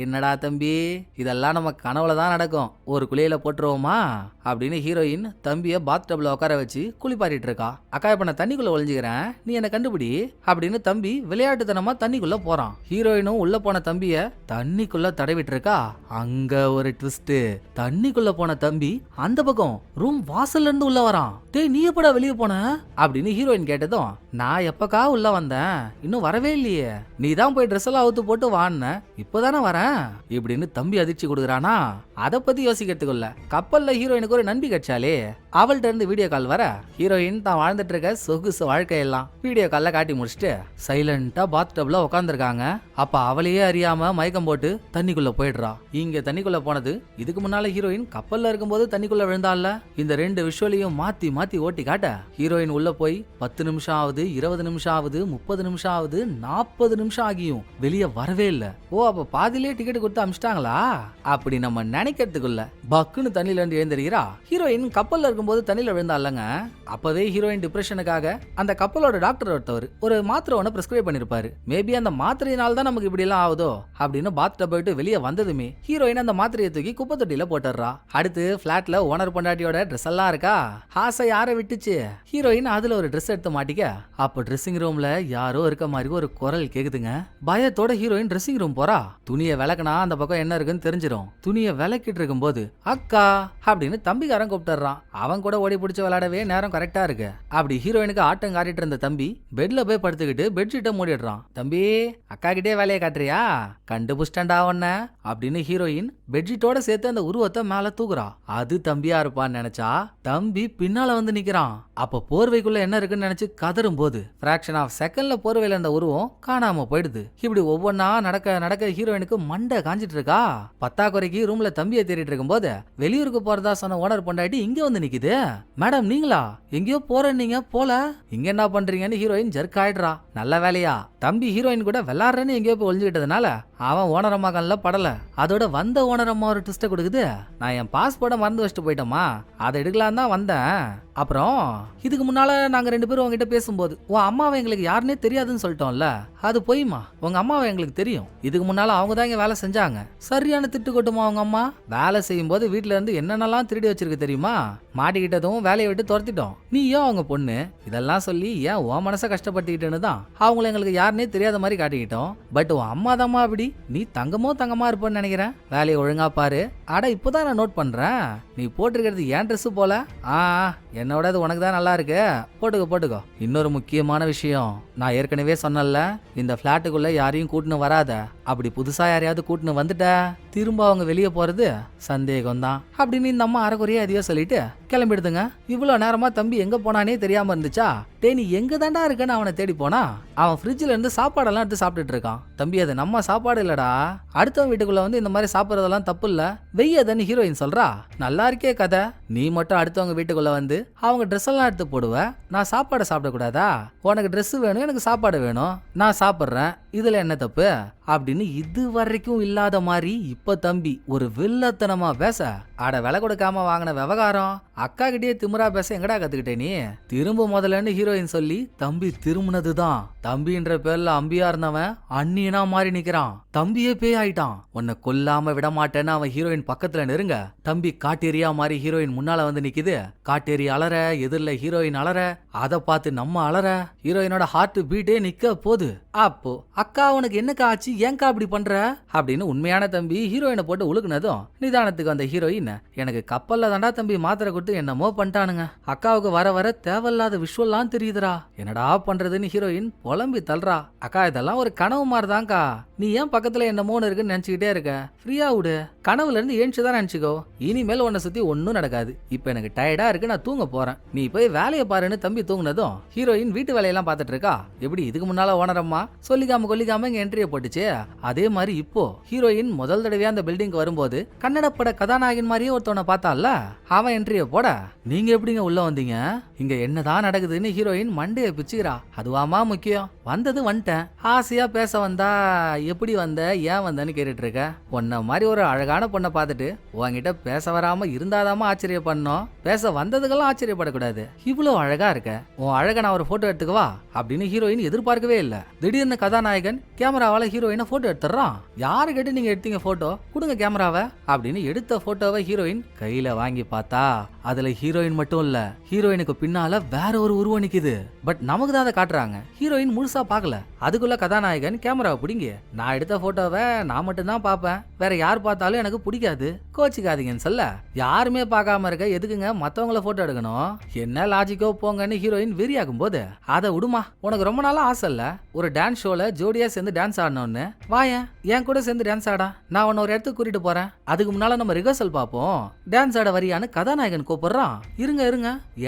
என்னடா தம்பி, இதெல்லாம் நம்ம கனவுல தான் நடக்கும், ஒரு குளியல போட்டுருவோமா அப்படின்னு ஹீரோயின் தம்பிய பாத்டப்ல உட்கார வச்சு குளிப்பாட்டிட்டு இருக்கா. அக்கா இப்ப நான் தண்ணிக்குள்ள ஒளிஞ்சுக்கிறேன், நீ என்ன கண்டுபிடி அப்படின்னு தம்பி விளையாட்டுத்தனமா தண்ணிக்குள்ள போறான். ஹீரோயினும் உள்ள போன தம்பிய தண்ணிக்குள்ள தடவிட்டு இருக்கா. அங்க ஒரு ட்விஸ்ட். தண்ணிக்குள்ள போன தம்பி அந்த பக்கம் ரூம் வாசல்ல இருந்து உள்ள வரான். டேய் நீ எப்படா வெளியே போன அப்படின்னு ஹீரோயின் கேட்டதும், நான் எப்பக்கா உள்ள வந்தேன், இன்னும் வரவே இல்லையே, நீ தான் போய் ட்ரெஸ் எல்லாம் அவுத்து போட்டு வான்னு, இப்பதானே வரேன் இப்படின்னு தம்பி அதிர்ச்சி கொடுக்குறானா. அதை பத்தி யோசிக்கிறதுக்குள்ள கப்பல்ல ஹீரோயினுக்கு ஒரு நண்பி கிடைச்சாலே, அவள்கிட்ட இருந்து வீடியோ கால் வர ஹீரோயின் தான் வாழ்ந்துட்டு இருக்க சொகுசு வாழ்க்கையெல்லாம் வீடியோ கால்ல காட்டி முடிச்சுட்டு சைலண்டா பாத் டப்ல உட்காந்துருக்காங்க. அப்ப அவளையே அறியாம மயக்கம் போட்டு தண்ணிக்குள்ள போயிடுறா. இங்க தண்ணிக்குள்ள போனது இதுக்கு முன்னால ஹீரோயின் கப்பல்ல இருக்கும்போது தண்ணிக்குள்ள விழுந்தால. இந்த 2 விஷுவலையும் மாத்தி மாத்தி ஓட்டி காட்ட ஹீரோயின் உள்ள போய் 10 நிமிஷம் ஆகுது, 20 நிமிஷம் ஆகுது, 30 நிமிஷம் ஆகுது, 40 நிமிஷம் ஆகியும் வெளியே வரவே இல்ல. ஓ அப்ப பாதிலே டிக்கெட் கொடுத்து அமிச்சிட்டாங்களா அப்படி நம்ம நினைக்கிறதுக்குள்ள பக்குன்னு தண்ணில இருந்து எழுந்திருக்கிறா. ஹீரோயின் கப்பல்ல இருக்கும்போது தண்ணில விழுந்தாலங்க. அப்பவே ஹீரோயின் டிப்ரெஷனுக்காக அந்த கப்பலோட டாக்டர் ஒருத்தவர் ஒரு மாத்திரை ஒன்று பிரிஸ்கிரைப் பண்ணிருப்பாரு. மேபி அந்த மாத்திரையினால தான் நமக்கு இப்படி எல்லாம் ஆகுதோ அப்படின்னு பாத் டப் போயிட்டு வெளியே வந்ததுமே ஹீரோயின் அந்த மாத்திரையை தூக்கி குப்பை தொட்டியில போட்டுறா. அடுத்து பிளாட்ல ஓனர் பொண்டாட்டியோட ட்ரெஸ் எல்லாம் இருக்கா. ஆசை யாரை விட்டுச்சு, ஹீரோயின் அதுல ஒரு ட்ரெஸ் எடுத்து மாட்டிக்க. அப்ப ட்ரெஸ்ஸிங் ரூம்ல யாரோ இருக்க மாதிரி ஒரு குரல் கேக்குதுங்க. பயத்தோட ஹீரோயின் ட்ரெஸ்ஸிங் ரூம் போறா. துணியை விளக்குனா அந்த பக்கம் என்ன இருக்குன்னு தெரிஞ்சிடும். துணியை விளக்கிட்டு இருக்கும் போது அக்கா அப்படின்னு தம்பிக்காரன் கூப்பிட்டுறான். அவன் கூட ஓடி பிடிச்சு விளையாடவே நேரம் கரெக்டா இருக்கு. இருக்கு. அப்படி ஹீரோயினுக்கு ஆட்டம் காட்டிட்டு இருந்த தம்பி பெட்ல போய் படுத்துக்கிட்டு பெட்ஷீட்டை மூடிடுறான். தம்பி அக்கா கிட்டே வேலையை காட்டுறியா, கண்டுபிடிச்சிட்டா உன்ன அப்படின்னு ஹீரோயின் பெட்ஷீட்டோட சேர்த்து அந்த உருவத்தை மேல தூக்குறா. அது தம்பியா இருப்பான்னு நினைச்சா தம்பி பின்னால வந்து நிக்கிறான். அப்ப போர்வைக்குள்ள என்ன இருக்குன்னு நினைச்சு கதரும் போது பிராக்ஷன் ஆஃப் செகண்ட்ல போர்வையில இருந்த உருவம் காணாம போயிடுது. இப்படி ஒவ்வொன்னா நடக்க நடக்க ஹீரோயினுக்கு மண்டை காஞ்சிட்டு இருக்கா. பத்தாக்குறைக்கு ரூம்ல தம்பியை தேடிட்டு இருக்கும் போது வெளியூருக்கு போறதா சொன்ன ஓனர் பொண்டாட்டி இங்க வந்து நிக்குது. மேடம் நீங்களா, எங்கேயோ போறீங்க போல, இங்க என்ன பண்றீங்கன்னு ஹீரோயின் ஜர்க் ஆயிடுறா. நல்ல வேலையா தம்பி ஹீரோயின் கூட விளாடுறேன்னு எங்கேயோ போய் ஒளிஞ்சுக்கிட்டதுனால அவன் ஓனரம்மா கண்ல படல. அதோட வந்த ஓனரம்மா ஒரு ட்விஸ்ட கொடுக்குது. நான் என் பாஸ்போர்ட்டை மறந்து வச்சுட்டு போயிட்டோமா, அதை எடுக்கலாம் தான் வந்தேன். அப்புறம் இதுக்கு முன்னால நாங்க 2 பேரும் உங்ககிட்ட பேசும்போது உன் அம்மாவை எங்களுக்கு யாருன்னே தெரியாதுன்னு சொல்லிட்டோம்ல, அது போய்மா. உங்க அம்மாவை எங்களுக்கு தெரியும், இதுக்கு முன்னால அவங்க தான் இங்க வேலை செஞ்சாங்க. சரியான திட்டு கொட்டுமா அவங்க அம்மா. வேலை செய்யும் போது வீட்டுல இருந்து என்னென்னலாம் திருடி வச்சிருக்கு தெரியுமா, மாட்டிக்கிட்டதும் வேலையை விட்டு துரத்திட்டோம். நீ ஏன் அவங்க பொண்ணு இதெல்லாம் சொல்லி ஏன் உன் மனசை கஷ்டப்பட்டுக்கிட்டேன்னு தான் அவங்கள எங்களுக்கு யாருன்னே தெரியாத மாதிரி காட்டிக்கிட்டோம். பட் உன் அம்மா தாம்மா அப்படி, நீ தங்கமோ தங்கமா இருப்பேன்னு நினைக்கிறேன். வேலையை ஒழுங்கா பாரு. அட இப்போதான் நான் நோட் பண்றேன், நீ போட்டிருக்கிறது ஏன் ட்ரெஸ் போல. என்னோட அது உனக்கு தான் நல்லா இருக்கு, போட்டுக்கோ. இன்னொரு முக்கியமான விஷயம், நான் ஏற்கனவே சொன்னல இந்த பிளாட்டுக்குள்ள யாரையும் கூட்டுன்னு வராத. அப்படி புதுசா யாரையாவது கூட்டுன்னு வந்துட்ட திரும்ப அவங்க வெளியே போறது சந்தேகம் தான் அப்படின்னு இந்த அம்மா அரைக்குறையா எதையோ சொல்லிட்டு கிளம்பிடுதுங்க. இவ்வளவு நேரமா தம்பி எங்க போனானே தெரியாம இருந்துச்சா. டே நீ எங்க தாண்டா இருக்கன்னு அவனை தேடி போனா அவன் ஃப்ரிட்ஜ்ல இருந்து சாப்பாடெல்லாம் எடுத்து சாப்பிட்டுட்டு இருக்கான். தம்பி அது நம்ம சாப்பாடு இல்லடா, அடுத்தவன் வீட்டுக்குள்ள வந்து இந்த மாதிரி சாப்பிட்றதெல்லாம் தப்பு இல்ல, வெய்யதன்னு ஹீரோயின் சொல்றா. நல்லா இருக்கே கதை, நீ மட்டும் அடுத்தவங்க வீட்டுக்குள்ள வந்து அவங்க ட்ரெஸ் எல்லாம் எடுத்து போடுவ, நான் சாப்பாடை சாப்பிடக்கூடாதா? உனக்கு ட்ரெஸ் வேணும், எனக்கு சாப்பாடு வேணும், நான் சாப்பிட்றேன், இதுல என்ன தப்பு அப்படின்னு இது வரைக்கும் இல்லாத மாதிரி இப்ப தம்பி ஒரு வில்லத்தனமா பேச. அட விலை கொடுக்காம வாங்கின விவகாரம் அக்கா கிட்டே திமுறா பேச எங்கடா கத்துக்கிட்டே நீ? திரும்ப முதல்லன்னு ஹீரோயின் சொல்லி தம்பி திரும்பினதுதான். தம்பின்ற பேர்ல அம்பியா இருந்தவன் அண்ணியனா மாறி நிக்கிறான். தம்பியே பேய் ஆயிட்டான். உன்னை கொல்லாம விட மாட்டேன்னு அவன் ஹீரோயின் பக்கத்துல நெருங்க தம்பி காட்டேரியா மாதிரி ஹீரோயின் முன்னால வந்து நிக்குது. காட்டேரி அலற, எதிரில ஹீரோயின் அலற, அதை பார்த்து நம்ம அலற, ஹீரோயினோட ஹார்ட் பீட்டே நிக்க போகுது. அப்போ அக்கா உனக்கு என்னக்கா ஆச்சு, ஏங்கா அப்படி பண்ற அப்படின்னு உண்மையான தம்பி ஹீரோயினை போட்டு உழுக்குனதும் நிதானத்துக்கு அந்த ஹீரோயின் எனக்கு கப்பல்ல தாண்டா தம்பி மாத்திரை கொடுத்து என்னமோ பண்ணிட்டானுங்க, அக்காவுக்கு வர வர தேவையில்லாத விஷுவல்லாம் தெரியுதுரா, என்னடா பண்றதுன்னு ஹீரோயின் புலம்பி தள்ளுறா. அக்கா இதெல்லாம் ஒரு கனவு மாதிரிதான்க்கா, நீ ஏன் பக்கத்துல என்னமோன்னு இருக்குன்னு நினைச்சுக்கிட்டே இருக்க, ஃப்ரீயா விடு, கனவுல இருந்து ஏஞ்சுதான் நினைச்சுக்கோ, இனிமேல் உன்னை சுத்தி ஒன்னும் நடக்காது, இப்ப எனக்கு டயர்டா இருக்கு, நான் தூங்க போறேன், நீ போய் வேலையை பாருன்னு தம்பி தூங்குனதும் ஹீரோயின் வீட்டு வேலையெல்லாம் பார்த்துட்டு இருக்கா. எப்படி இதுக்கு முன்னால ஓனரம்மா சொல்லிக்காம கொல்லிக்காம இங்க என்ட்ரியை போட்டுச்சு, அதே மாதிரி இப்போ ஹீரோயின் முதல் தடவையா அந்த பில்டிங் வரும்போது கன்னட பட கதாநாயகன் மாதிரியே ஒருத்தவனை பார்த்தால, அவன் என்ட்ரியை போட நீங்க எப்படிங்க உள்ள வந்தீங்க, இங்க என்னதான் நடக்குதுன்னு ஹீரோயின் மண்டையை பிச்சுக்கிறா. அதுவாமா முக்கியம், வந்தது வந்துட்டேன், ஆசையா பேச வந்தா எப்படி வந்த ஏன் வந்தன்னு கேட்டுட்டு இருக்க, உன்ன மாதிரி ஒரு அழகான பொண்ணை பார்த்துட்டு உன்கிட்ட பேச வராம இருந்தாதாம ஆச்சரியப்படணும், பேச வந்ததுக்கெல்லாம் ஆச்சரியப்படக்கூடாது, இவ்வளவு அழகா இருக்க, உன் அழகை நான் ஒரு போட்டோ எடுத்துக்கவா அப்படின்னு ஹீரோயின் எதிர்பார்க்கவே இல்லை. திடீர்னு கதாநாயகன் கேமராவால ஹீரோயினை போட்டோ எடுத்துறான். யாரு கேட்டு நீங்க எடுத்தீங்க போட்டோ, கொடுங்க கேமராவை அப்படின்னு எடுத்த போட்டோவை ஹீரோயின் கையில வாங்கி பார்த்தா அதுல ஹீரோயின் மட்டும் இல்ல, ஹீரோயினுக்கு பின்னால வேற ஒரு உருவம் நிக்குது. பட் நமக்கு தான் அதை காட்டுறாங்க, ஹீரோயின் முழுசா பார்க்கல. அதுக்குள்ள கதாநாயகன் கேமராவை பிடிங்க, நான் எடுத்த போட்டோவை நான் மட்டும் தான் பார்ப்பேன், வேற யார் பார்த்தாலும் எனக்கு பிடிக்காது, கோச்சிக்காதீங்கன்னு சொல்ல, யாருமே பார்க்காம இருக்க எதுக்குங்க மத்தவங்கள போட்டோ எடுக்கணும், என்ன லாஜிக்கோ போங்கன்னு ஹீரோயின் வெறியாகும் போது அதை விடுமா, உனக்கு ரொம்ப நாளா ஆசை இல்ல ஒரு டான்ஸ் ஷோல ஜோடியா சேர்ந்து டான்ஸ் ஆடணும்னு, வாயன் என் கூட சேர்ந்து டான்ஸ் ஆடா, நான் உன்ன ஒரு இடத்துக்கு கூட்டிட்டு போறேன், அதுக்கு முன்னால நம்ம ரிஹர்சல் பார்ப்போம், டான்ஸ் ஆட வரியான்னு கதாநாயகன் கூப்பிடுறான். இருங்க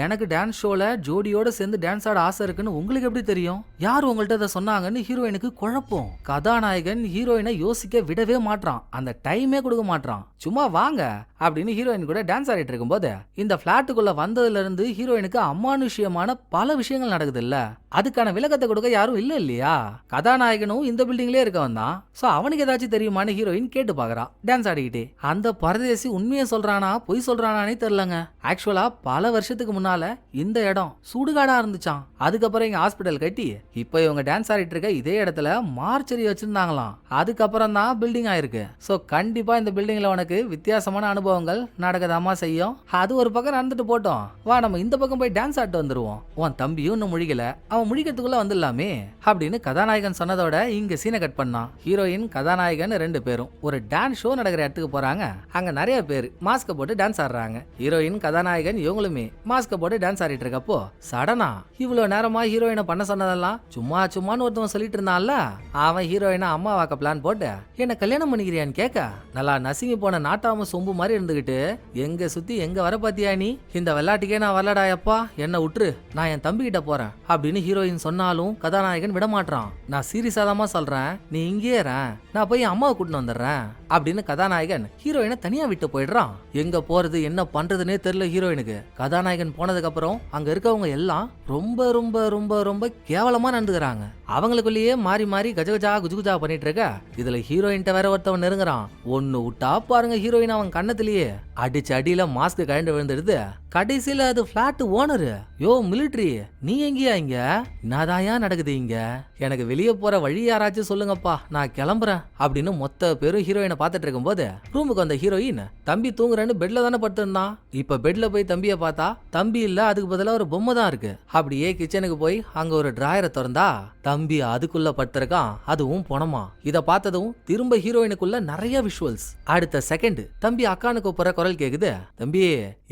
எனக்கு டான்ஸ் ஷோல ஜோடியோட சேர்ந்து டான்ஸ் ஆட ஆசை இருக்குன்னு உங்களுக்கு எப்படி தெரியும், யார் உங்கள்ட்ட அதை சொன்னாங்கன்னு ஹீரோயினுக்கு குழப்பம். கதாநாயகன் ஹீரோயினை யோசிக்க விடவே மாட்டான், அந்த டைமே கொடுக்க மாட்டான், சும்மா வாங்க அப்படின்னு ஹீரோயின் கூட டான்ஸ் ஆடிட்டு இருக்கும் போது இந்த பிளாட்டுக்குள்ள வந்ததுல இருந்து ஹீரோயினுக்கு அமானுஷ்யமான பல விஷயங்கள் நடக்குது இல்ல, அதுக்கான விளக்கத்தை கொடுக்க யாரும் இல்ல இல்லையா, கதாநாயகனும் இந்த பில்டிங்லயே இருக்கவன் தான், சோ அவனுக்கு ஏதாச்சும் தெரியுமான்னு ஹீரோயின் கேட்டு பாக்குறா டான்ஸ் ஆடிக்கிட்டே. அந்த பரதேசி உண்மையை சொல்றானா பொய் சொல்றானே தெரியலங்க. ஆக்சுவலா பல வருஷத்துக்கு முன்னால இந்த இடம் சுடுகாடா இருந்துச்சான், அதுக்கப்புறம் இங்க ஹாஸ்பிட்டல் கட்டி இப்ப இவங்க டான்ஸ் ஆடிட்டு இருக்க இதே இடத்துல மார்ச்சரி வச்சிருந்தாங்களாம், அதுக்கப்புறம் தான் பில்டிங் ஆயிருக்கு. சோ கண்டிப்பா இந்த பில்டிங்ல உனக்கு வித்தியாசமான அனுபவங்கள் நடக்கதாமா செய்யும், அது ஒரு பக்கம் நடந்துட்டு போட்டோம், வா நம்ம இந்த பக்கம் போய் டான்ஸ் ஆட்டு வந்துருவோம், உன் தம்பியும் இன்னும் முழிக்கல, அவன் முழிக்கிறதுக்குள்ள வந்துடலாமே அப்படின்னு கதாநாயகன் சொன்னதோட இங்க சீனை கட் பண்ணான். ஹீரோயின் கதாநாயகன் 2 பேரும் ஒரு டான்ஸ் ஷோ நடக்கிற இடத்துக்கு போறாங்க. அங்க நிறைய பேர் மாஸ்க் போட்டு டான்ஸ் ஆடுறாங்க. ஹீரோயின் கதாநாயகன் இவங்களுமே மாஸ்க போட்டு டான்ஸ் ஆடிட்டு இருக்கப்போ சடனா இவ்வளவு நேரமா ஹீரோயினை பண்ண சொன்னதெல்லாம் சும்மா சும்மான்னு ஒருத்தவன் சொல்லிட்டு இருந்தான்ல, அவன் ஹீரோயினை அம்மா வாக்க பிளான் போட்டு என்ன கல்யாணம் பண்ணிக்கிறியான்னு கேட்க நல்லா நசுங்கி போன நாட்டாம சொம்பு மாதிரி இருந்துகிட்டு எங்க சுத்தி எங்க வர பாத்தியா நீ, இந்த விளையாட்டுக்கே நான் வரலடா எப்பா, என்ன விட்டுரு, நான் என் தம்பி கிட்ட போறேன் அப்படின்னு ஹீரோயின் சொன்னாலும் கதாநாயகன் விட மாட்டான். நான் சீரியஸா தான் சொல்றேன், நீ இங்கே நான் போய் என் அம்மாவை கூட்டிட்டு வந்துடுறேன் அப்படின்னு கதாநாயகன் ஹீரோயினை தனியா விட்டு போயிடுறான். எங்க போறது என்ன பண்றதுன்னே தெரியல ஹீரோயினுக்கு. கதாநாயகன் போனதுக்கு அப்புறம் அங்க இருக்கவங்க எல்லாம் ரொம்ப ரொம்ப ரொம்ப ரொம்ப கேவலமா நடந்துக்கிறாங்க. அவங்களுக்குள்ளேயே மாறி மாறி கஜகஜா குஜுகுஜா பண்ணிட்டு இருக்க. இதுல ஹீரோயின்ட்ட வேற ஒருத்தவன் நெருங்குறான். ஒன்னு விட்டா பாருங்க ஹீரோயின் அவன் கண்ணத்திலேயே அடிச்சு அடியில மாஸ்க் கழண்டு விழுந்துடுது. கடைசியில அது பிளாட் ஓனரு, யோ மிலிட்ரி நீ எங்கயா இங்க, என்னதாயா நடக்குது இங்க, எனக்கு வெளியே போற வழி யாராச்சும் சொல்லுங்கப்பா, நான் கிளம்புறேன் அப்படின்னு மொத்த பேரும் ஹீரோயினை பார்த்துட்டு இருக்கும் போது ரூமுக்கு வந்த ஹீரோயின் தம்பி தூங்குறேன்னு பெட்ல தானே படுத்திருந்தான். இப்ப பெட்ல போய் தம்பிய பார்த்தா தம்பி இல்ல, அதுக்கு பதிலா ஒரு பொம்மை தான் இருக்கு. அப்படியே கிச்சனுக்கு போய் அங்க ஒரு டிராயரை திறந்தா தம்பி அதுக்குள்ள படுத்திருக்கான், அதுவும் பணமா. இத பார்த்ததும் திரும்ப ஹீரோயினுக்குள்ள நிறைய விஷுவல்ஸ். அடுத்த செகண்ட் தம்பி அக்கானு கூப்பிடுற குரல் கேக்குது, தம்பி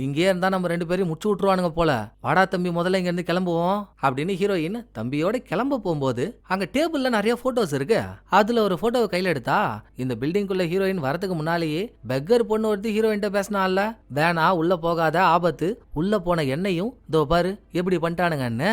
இங்கே இருந்தா நம்ம ரெண்டு பேரும் முச்சு விட்டுருவானுங்க போல, வாடா தம்பி முதல்ல இங்க இருந்து கிளம்புவோம் அப்படின்னு ஹீரோயின் தம்பியோட கிளம்ப போகும்போது அங்க டேபிள்ல நிறைய போட்டோஸ் இருக்கு. அதுல ஒரு போட்டோவை கையில எடுத்தா இந்த பில்டிங்குள்ள ஹீரோயின் வரதுக்கு முன்னாலேயே பெக்கர் பொண்ணு ஒருத்தி ஹீரோயின் பேசினால, வேணா உள்ள போகாத ஆபத்து, உள்ள போன எண்ணெயும் இதோ பாரு எப்படி பண்ணிட்டானுங்கன்னு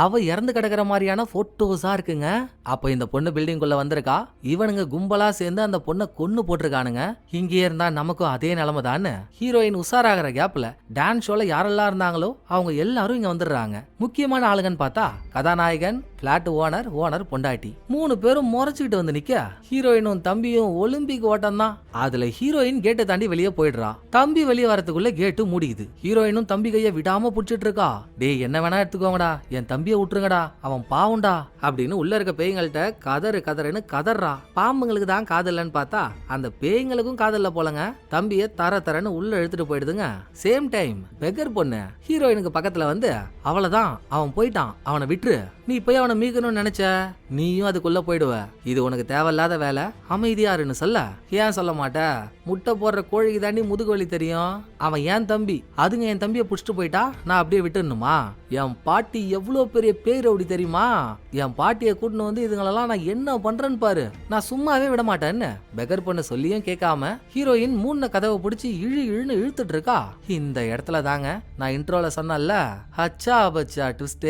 அவ இறந்து கிடக்குற மாதிரியான போட்டோஸா இருக்குங்க. அப்ப இந்த பொண்ணு பில்டிங்குள்ள வந்திருக்கா, இவனுங்க கும்பலா சேர்ந்து அந்த பொண்ணை கொன்னு போட்டிருக்கானுங்க. இங்கே இருந்தா நமக்கும் அதே நிலைமை தான்னு ஹீரோயின் உஷாராகிற கேப்ல டான்ஸ் ஷோல யாரெல்லாம் இருந்தாங்களோ அவங்க எல்லாரும் இங்க வந்துடுறாங்க. முக்கியமான ஆளுங்கன்னு பார்த்தா கதாநாயகன், பிளாட் ஓனர், ஓனர் பொண்டாட்டி, 3 பேரும் முறைச்சுக்கிட்டு வந்து நிக்க. ஹீரோயினும் தம்பியும் ஒலிம்பிக் ஓட்டம் தான். அதுல ஹீரோயின் கேட்டை தாண்டி வெளியே போயிடுறா. தம்பி வெளியே வரதுக்குள்ள கேட்டு மூடிக்குது. ஹீரோயினும் தம்பி கைய விடாம புடிச்சிட்டு இருக்கா. டேய் என்ன வேணா எடுத்துக்கோங்கடா, என் தம்பியை விட்டுருங்கடா, அவன் பாவுண்டா அப்படின்னு உள்ள இருக்க பேய்கள்கிட்ட கதறு கதறுன்னு கதறா. பாம்புங்களுக்கு தான் காதல்லன்னு பார்த்தா அந்த பேய்களுக்கும் காதல்ல போலங்க. தம்பிய தர தரன்னு உள்ள எடுத்துட்டு போயிடுதுங்க. சேம் டைம் பெக்கர் பொண்ணு ஹீரோயினுக்கு பக்கத்துல வந்து, அவ்வளவுதான் அவன் போயிட்டான், அவனை விட்டுரு, நீ போய் அவனை மீக்கணும்னு நினைச்ச நீயும் அதுக்குள்ள போயிடுவ, இது உனக்கு தேவையில்லாத வேலை, அமைதியாருன்னு சொல்ல. ஏன் சொல்ல மாட்ட, முட்டை போடுற கோழிக்கு தாண்டி முதுகு வலி தெரியும், அவன் ஏன் தம்பி, அதுங்க என் தம்பியை புடிச்சிட்டு போயிட்டா நான் அப்படியே விட்டுணுமா, என் பாட்டி எவ்வளவு பெரிய பேர் அப்படி தெரியுமா, என் பாட்டியை கூட்டின்னு வந்து இதுங்களெல்லாம் நான் என்ன பண்றேன்னு பாரு, நான் சும்மாவே விட மாட்டேன்னு பெக்கர் பொண்ணு சொல்லியும் கேட்காம ஹீரோயின் மூணு கதவை பிடிச்சி இழுன்னு இழுத்துட்டு இருக்கா. இந்த இடத்துல தாங்க நான் இன்ட்ரோல சொன்னல ஹச்சா பச்சா ட்விஸ்ட்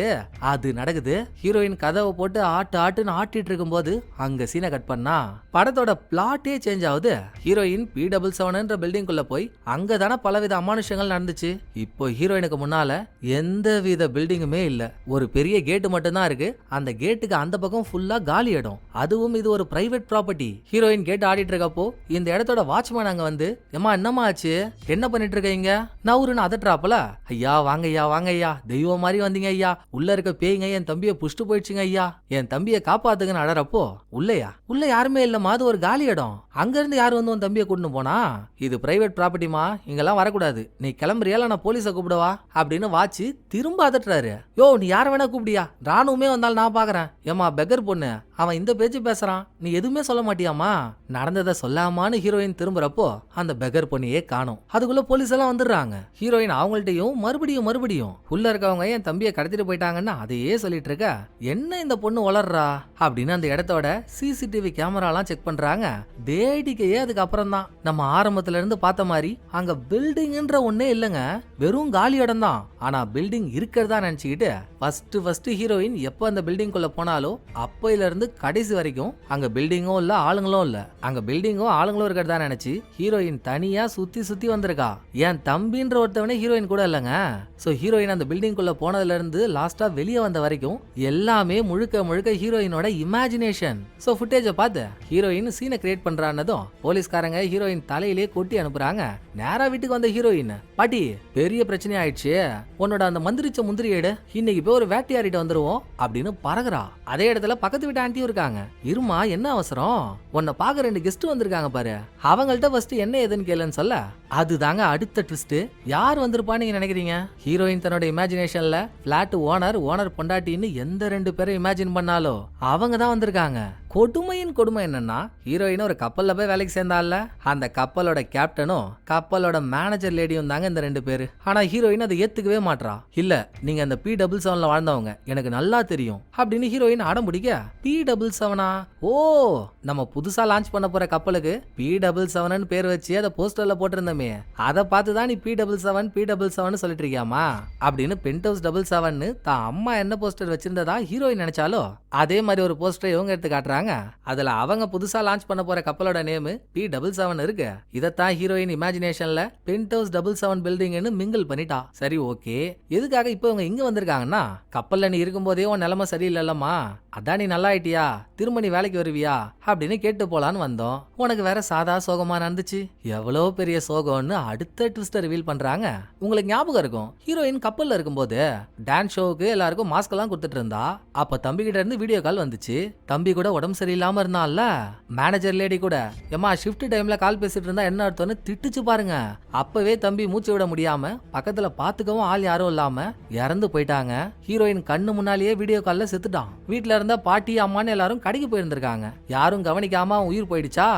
அது நடக்குது. ஹீரோயின் கதவை போட்டு ஆட்டு ஆட்டுன்னு ஆட்டிட்டு இருக்கும் போது அங்க சீனை கட் பண்ணா படத்தோட பிளாட்டே சேஞ்ச் ஆகுது. ஹீரோயின் P77 பில்டிங்குள்ள போய் அங்கதானே பலவித அமானுஷங்கள் நடந்துச்சு. இப்போ ஹீரோயினுக்கு முன்னால எந்த வித பில்டிங்குமே இல்ல, ஒரு பெரிய கேட்டு மட்டும் தான் இருக்கு. அந்த கேட்டுக்கு அந்த பக்கம் ஃபுல்லா காலி இடம், அதுவும் இது ஒரு பிரைவேட் ப்ராப்பர்ட்டி. ஹீரோயின் கேட் ஆடிட்டு இருக்கப்போ இந்த இடத்தோட வாட்ச்மேன் அங்க வந்து, ஏமா என்னமா ஆச்சு, என்ன பண்ணிட்டு இருக்கீங்க, நவுருன்னு அதட்டுறாப்பல. ஐயா வாங்க ஐயா வாங்க ஐயா, தெய்வம் மாதிரி வந்தீங்க ஐயா, உள்ள இருக்க பேய்ங்க என் தம்பியை புஷ்டு போயிடுச்சுங்க ஐயா, என் தம்பியை காப்பாத்துங்கன்னு அழறப்போ உள்ள யாருமே இல்லம்மா, அது ஒரு காலி இடம், அங்க இருந்து யாரு வந்து உன் தம்பியை கூட்டின்னு போனா, இது பிரைவேட் ப்ராப்பர்ட்டிமா, இங்கெல்லாம் வரக்கூடாது, நீ கிளம்புறியால நான் போலீஸை கூப்பிடுவா அப்படின்னு வாட்சி திரும்ப அதட்டுறாரு. யோ நீ யார வேணா கூப்பிடியா, ராணுவமே வந்தாலும் நான் பாக்குறேன், ஏமா பெக்கர் பொண்ணு அவன் இந்த பேச்சு பேசுறான், நீ எதுவுமே சொல்ல மாட்டியாமா, நடந்ததை சொல்லாமான்னு ஹீரோயின் திரும்புறப்போ அந்த பெக்கர் பொண்ணையே காணும். அதுக்குள்ள போலீஸ் எல்லாம் வந்துடுறாங்க. ஹீரோயின் அவங்கள்ட்டையும் மறுபடியும் உள்ள இருக்கவங்க என் தம்பியை கடத்திட்டு போயிட்டாங்கன்னு அதையே சொல்லிட்டு இருக்க. என்ன இந்த பொண்ணு வளர்றா அப்படின்னு அந்த இடத்தோட சிசிடிவி கேமராலாம் செக் பண்றாங்க. வேடிக்கையே அதுக்கு அப்புறம் தான் நம்ம ஆரம்பத்துல இருந்து பார்த்த மாதிரி அங்க பில்டிங்ன்ற ஒன்னே இல்லங்க, வெறும் காலி இடம் தான். ஆனா பில்டிங் இருக்கிறதா நினைச்சுக்கிட்டு ஃபர்ஸ்ட் ஹீரோயின் எப்ப அந்த பில்டிங் குள்ள போனாலோ அப்பையில இருந்து கடைசி வரைக்கும் அங்க பில்டிங்கும் இல்ல ஆளுங்களும் இல்ல, அங்க பில்டிங்கும் ஆளுங்களும் இருக்கிறதா நினைச்சு ஹீரோயின் தனியா சுத்தி வந்திருக்கா. என் தம்பின்ற ஒருத்தவனே ஹீரோயின் கூட இல்லங்க. சோ ஹீரோயின் அந்த பில்டிங் குள்ள போனதுல இருந்து லாஸ்டா வெளியே வந்த வரைக்கும் எல்லாமே முழுக்க ஹீரோயினோட இமேஜினேஷன். சோ ஃபுட்டேஜை பார்த்து ஹீரோயின் சீனை கிரியேட் பண்றான்னதும் போலீஸ்காரங்க ஹீரோயின் தலையிலே கொட்டி அனுப்புறாங்க. நேரா வீட்டுக்கு வந்த ஹீரோயின், பாட்டி பெரிய பிரச்சனை ஆயிடுச்சு, உன்னோட அந்த மந்திரிச்ச முந்திரி எடு, இன்னைக்கு போய் ஒரு வேட்டையாடிட்டு வந்துருவோம் அப்படின்னு பறகுறா. அதே இடத்துல பக்கத்து வீட்டு ஆண்டியும் இருக்காங்க. இருமா என்ன அவசரம், உன்னை பார்க்க 2 கெஸ்ட் வந்திருக்காங்க பாரு, அவங்கள்ட்ட ஃபர்ஸ்ட் என்ன ஏதுன்னு கேளுன்னு சொல்ல. அதுதாங்க அடுத்த ட்விஸ்ட். யார் வந்திருப்பான்னு நீங்க நினைக்கிறீங்க? ஹீரோயின் தன்னோட இமேஜினேஷன்ல பிளாட் ஓனர் பொண்டாட்டின்னு எந்த 2 பேரை இமேஜின் பண்ணாலோ அவங்க தான் வந்திருக்காங்க. கொடுமையின் கொடுமை என்னன்னா, ஹீரோயின் ஒரு கப்பல்ல போய் வேலைக்கு சேர்ந்தால, அந்த கப்பலோட கேப்டனும் கப்பலோட மேனேஜர் லேடியும் தாங்க இந்த 2 பேரு. ஆனா ஹீரோயின் அதை ஏத்துக்கவே மாட்றா. இல்ல, நீங்க அந்த P77ல வாழ்ந்தவங்க, எனக்கு நல்லா தெரியும் அப்படின்னு ஹீரோயின் அடம் பிடிக்க, P77ஆ? ஓ, நம்ம புதுசா லான்ச் பண்ண போற கப்பலுக்கு P77ன்னு பேர் வச்சு அதை போஸ்டர்ல போட்டிருந்தோமே, அதை பார்த்து தான் நீ P77 சொல்லிட்டு இருக்கியாமா அப்படின்னு பென்டவுஸ் 77ன்னு தான் அம்மா என்ன போஸ்டர் வச்சிருந்ததா ஹீரோயின் நினைச்சாலோ அதே மாதிரி ஒரு போஸ்டர் இவங்க எடுத்து காட்டுறாங்க. அதுல அவங்க புதுசா லான்ச் பண்ண போற கப்பலோட நேம் P77 இருக்கு. இதத்தான் ஹீரோயின் இமேஜினேஷன்ல பென்டவுஸ் 77 பில்டிங்னு மிங்கிள் பண்ணிட்டா. சரி, ஓகே, எதுக்காக இப்போ இவங்க இங்க வந்திருக்காங்கன்னா, கப்பல்ல நீ இருக்கும்போதே உன் நிலைமை சரியில்லைல்லம்மா, அதான் நீ நல்லா ஆயிட்டியா, திரும்ப நீ வேலைக்கு வருவியா அப்படின்னு கேட்டு போலான்னு வந்தோம். உனக்கு வேற சாதா சோகமா நடந்துச்சு, எவ்வளோ பெரிய சோகம்னு அடுத்த ட்விஸ்டர் ரிவீல் பண்றாங்க. உங்களுக்கு ஞாபகம் இருக்கும், ஹீரோயின் கப்பல்ல இருக்கும்போது டான்ஸ் ஷோவுக்கு எல்லாருக்கும் மாஸ்க் எல்லாம் கொடுத்துட்டு இருந்தா. அப்ப தம்பி கிட்ட இருந்து வீடியோ கால் வந்துச்சு. தம்பி கூட உடம்பு சரியில்லாம இருந்தான்ல, மேனேஜர் லேடி கூட ஏமா ஷிஃப்ட் டைம்ல கால் பேசிட்டு இருந்தா என்ன அர்த்தம்னு திட்டுச்சு பாருங்க. அப்பவே தம்பி மூச்சு விட முடியாம பக்கத்துல பாத்துக்கவும் ஆள் யாரும் இல்லாம இறந்து போயிட்டாங்க. ஹீரோயின் கண்ணு முன்னாலேயே வீடியோ கால்ல செத்துட்டான். வீட்டுல இருந்த பாட்டி அம்மான்னு எல்லாரும் கடைக்கு போயிருந்திருக்காங்க. யாரும் கவனிக்காம அவன் உயிர் போயிடுச்சா.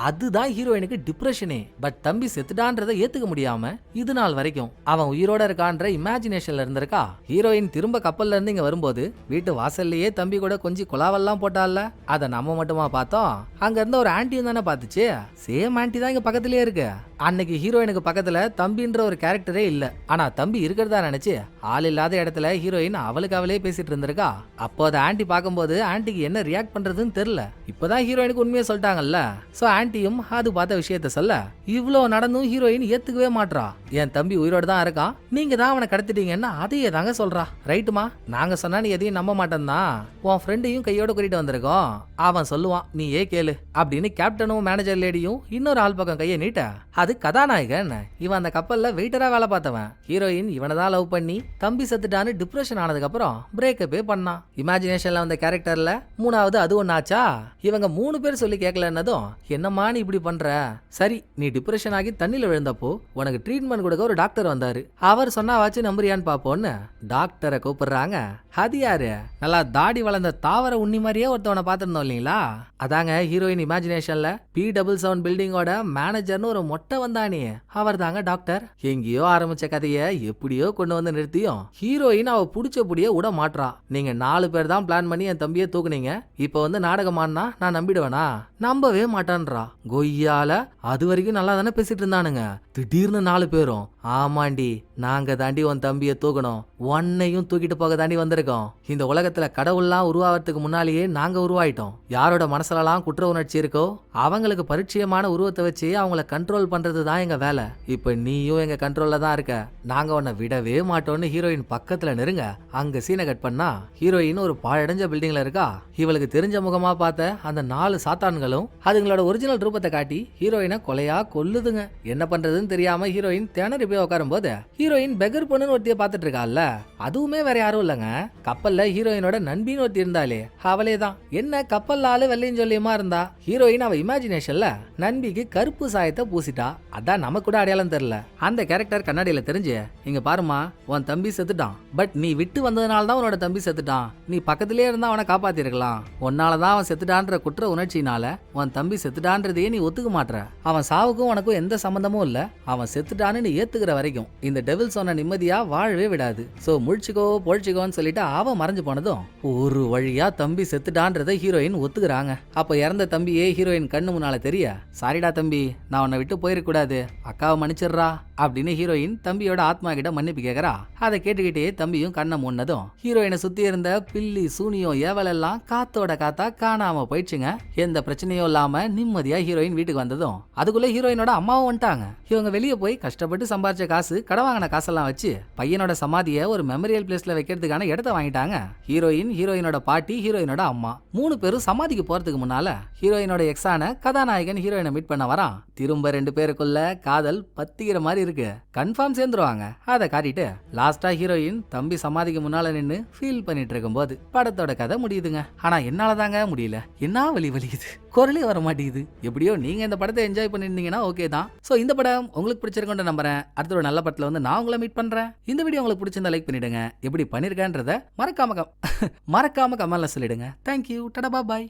அதுதான் ஹீரோயினுக்கு டிப்ரெஷனே. பட் தம்பி செத்துட்டான்றதை ஏத்துக்க முடியாம இது நாள் வரைக்கும் அவன் உயிரோட இருக்கான்ற இமேஜினேஷன்ல இருந்திருக்கா. ஹீரோயின் திரும்ப கப்பல்ல இருந்து இங்க வரும்போது வீட்டு வாசல்லையே தம்பி கூட கொஞ்சம் குலாவெல்லாம் போட்டால, அதை நம்ம மட்டுமா பார்த்தோம், அங்க இருந்த ஒரு ஆன்டியும் தானே பார்த்துச்சு. சேம் ஆன்டி தான் இங்க பக்கத்திலே இருக்கு. அன்னைக்கு ஹீரோயினுக்கு பக்கத்துல தம்பின்ற ஒரு கேரக்டரே இல்ல, ஆனா தம்பி இருக்கிறதா நினைச்சு ஆள் இல்லாத இடத்துல ஹீரோயின் அவளுக்கு அவளே பேசிட்டு இருந்திருக்கா. அப்போ அதை ஆன்டி பார்க்கும்போது ஆன்டிக்கு என்ன ரியாக்ட் பண்றதுன்னு தெரியல. இப்பதான் ஹீரோயினுக்கு உண்மையை சொல்லிட்டாங்கல்ல, சோ ஆன்டியும் அது பார்த்த விஷயத்த சொல்ல, இவ்வளோ நடந்தும் ஹீரோயின் ஏத்துக்கவே மாட்றா. என் தம்பி உயிரோடு தான் இருக்கான், நீங்க தான் அவனை கடத்திட்டீங்கன்னா அதையே தாங்க சொல்றா. ரைட்டுமா, நாங்க சொன்னா நீ எதையும் நம்ப மாட்டேன்னா, உன் ஃப்ரெண்டையும் கையோட கூட்டிட்டு வந்திருக்கோம், அவன் சொல்லுவான் நீ கேளு அப்படின்னு கேப்டனும் மேனேஜர் லேடியும் இன்னொரு ஆள் பக்கம் கையை நீட்ட, அது கதாநாயகன். இவன் அந்த கப்பல்ல வெயிட்டரா வேலை பார்த்தவன். ஹீரோயின் இவனை தான் லவ் பண்ணி தம்பி செத்துட்டான்னு டிப்ரெஷன் ஆனதுக்கு அப்புறம் பிரேக்கப்பே பண்ணான். இமேஜினேஷன்ல வந்த கேரக்டர்ல 3வது அது ஒன்னாச்சா. இவங்க 3 பேர் சொல்லி கேட்கலன்னதும், என்னம்மா நீ இப்படி பண்ற, சரி நீ டிப்ரெஷன் ஆகி தண்ணில விழுந்தப்போ உனக்கு ட்ரீட்மெண்ட் கொடுக்க ஒரு டாக்டர் வந்தாரு, அவர் சொன்னாவாச்சு நம்புறியான்னு பாப்போன்னு டாக்டரை கூப்பிடுறாங்க. அது யாரு, நல்லா தாடி வளர்ந்த தாவர உண்ணி மாதிரியே ஒருத்தவனை பார்த்திருந்தோம் இல்லீங்களா, அதாங்க ஹீரோயின் இமேஜினேஷன்ல P77 பில்டிங்கோட மேனேஜர்னு ஒரு மொட்டை வந்தானே, அவர் தாங்க டாக்டர். எங்கேயோ ஆரம்பிச்ச கதையை எப்படியோ கொண்டு வந்து நிறுத்தியும் ஹீரோயின் அவ புடிச்சபடியே விட மாட்றா. நீங்க 4 பேர் தான் பிளான் பண்ணி என் தம்பியை தூக்குனீங்க, இப்ப வந்து நாடகமானா நான் நம்பிடுவேனா, நம்பவே மாட்டான்றா. கொய்யால அது வரைக்கும் நல்லா தானே பேசிட்டு இருந்தானுங்க, திடீர்னு 4 பேரும் ஆமாண்டி நாங்க தாண்டி உன் தம்பியை தூக்கணும், உன்னையும் தூக்கிட்டு போக தாண்டி வந்திருக்கோம், இந்த உலகத்துல கடவுள்லாம் உருவாகிறதுக்கு முன்னாலேயே நாங்க உருவாயிட்டோம், யாரோட மனசுலலாம் குற்ற உணர்ச்சி இருக்கோ அவங்களுக்கு பரிச்சயமான உருவத்தை வச்சு அவங்கள கண்ட்ரோல் பண்றது தான் எங்க வேலை, இப்ப நீயும் எங்க கண்ட்ரோல்ல தான் இருக்க, நாங்க உன்னை விடவே மாட்டோம்னு ஹீரோயின் பக்கத்துல நெருங்க. அங்க சீனை கட் பண்ணா ஹீரோயின் ஒரு பாழடைஞ்ச பில்டிங்ல இருக்கா. இவளுக்கு தெரிஞ்ச முகமா பார்த்த அந்த 4 சாத்தான்களும் அதுங்களோட ஒரிஜினல் ரூபத்தை காட்டி ஹீரோயினை கொலையா கொல்லுதுங்க. என்ன பண்றதுன்னு தெரியாம ஹீரோயின் திணறி போய் உட்காரும் போது ஹீரோயின் பெகர் பொண்ணுன்னு ஒருத்திய பாத்துட்டு இருக்கால, அதுவுமே வேற யாரும் இல்லங்க, கப்பல்ல ஹீரோயினோட நண்பின்னு ஒருத்தி இருந்தாலே அவளே தான். என்ன கப்பல்ல ஆளு வெள்ளையும் சொல்லியுமா இருந்தா, ஹீரோயின் அவ இமேஜினேஷன்ல நண்பிக்கு கருப்பு சாயத்தை பூசிட்டா. அதான் நமக்கு கூட அடையாளம் தெரியல. அந்த கேரக்டர் கண்ணாடியில தெரிஞ்சு, இங்க பாருமா உன் தம்பி செத்துட்டான், பட் நீ விட்டு வந்ததுனால தான் உன்னோட தம்பி செத்துட்டான், நீ பக்கத்திலே இருந்தா அவனை காப்பாத்தி இருக்கலாம், உன்னாலதான் அவன் செத்துட்டான்ற குற்ற உணர்ச்சினால உன் தம்பி செத்துட்டான்றதையே நீ ஒத்துக்க மாட்ற, அவன் சாவுக்கும் உனக்கும் எந்த சம்பந்தமும் இல்ல, அவன் செத்துட்டான்னு நீ ஏத்துக்கிற வரைக்கும் இந்த டெவில் சொன்ன நிம்மதியா வாழவே விடாது, சோ முழிச்சுக்கோ பொழிச்சுக்கோன்னு சொல்லிட்டு அவன் மறைஞ்சு போனதும் ஒரு வழியா தம்பி செத்துட்டான்றதை ஹீரோயின் ஒத்துக்கிறாங்க. அப்ப இறந்த தம்பியே ஹீரோயின் கண்ணு முன்னால தெரிய, சாரிடா தம்பி நான் உன்னை விட்டு போயிருக்கூடாது, அக்காவை மன்னிச்சிடுறா அப்படின்னு ஹீரோயின் தம்பியோட ஆத்மா கிட்ட மன்னிப்பு கேக்குறா. அதை கேட்டுக்கிட்டே தம்பியும் கண்ணை மூடினதும் ஹீரோயினை சுத்தி இருந்த பில்லி சூனியம் ஏவல் எல்லாம் காத்தோட காத்தா காணாம போயிடுச்சுங்க. எந்த பிரச்சனையும் இல்லாம நிம்மதியா ஹீரோயின் வீட்டுக்கு வந்ததும் அதுக்குள்ள ஹீரோயினோட அம்மாவும் வந்துட்டாங்க. இவங்க வெளியே போய் கஷ்டப்பட்டு சம்பாரிச்ச காசு கடன் வாங்கின காசெல்லாம் வச்சு பையனோட சமாதியை ஒரு மெமரியல் பிளேஸ்ல வைக்கிறதுக்கான இடத்த வாங்கிட்டாங்க. ஹீரோயின், ஹீரோயினோட பாட்டி, ஹீரோயினோட அம்மா 3 பேரும் சமாதிக்கு போறதுக்கு முன்னால ஹீரோயினோட எக்ஸான கதாநாயகன் ஹீரோயினை மீட் பண்ண வரான். திரும்ப 2 பேருக்குள்ள காதல் பத்திக்கிற மாதிரி இருக்கு, கன்ஃபார்ம் சேர்ந்துருவாங்க. அதை காட்டிட்டு லாஸ்டா ஹீரோயின் தம்பி சமாதிக்கு முன்னால நின்னு ஃபீல் பண்ணிட்டு இருக்கும் போது படத்தோட கதை முடியுதுங்க. ஆனா என்னாலதாங்க முடியல, என்ன வலிக்குது, குரலே வர மாட்டேங்குது. எப்படியோ நீங்க இந்த படத்தை என்ஜாய் பண்ணிருந்தீங்கன்னா ஓகே தான். சோ இந்த படம் உங்களுக்கு பிடிச்சிருக்குன்னு நம்புறேன். அடுத்த ஒரு நல்ல படத்துல வந்து நான் உங்களை மீட் பண்றேன். இந்த வீடியோ உங்களுக்கு பிடிச்சிருந்தா லைக் பண்ணிடுங்க, எப்படி பண்ணிருக்கேன்றத மறக்காம கமெண்ட்ல சொல்லிடுங்க. தேங்க்யூ, டடா பாய்.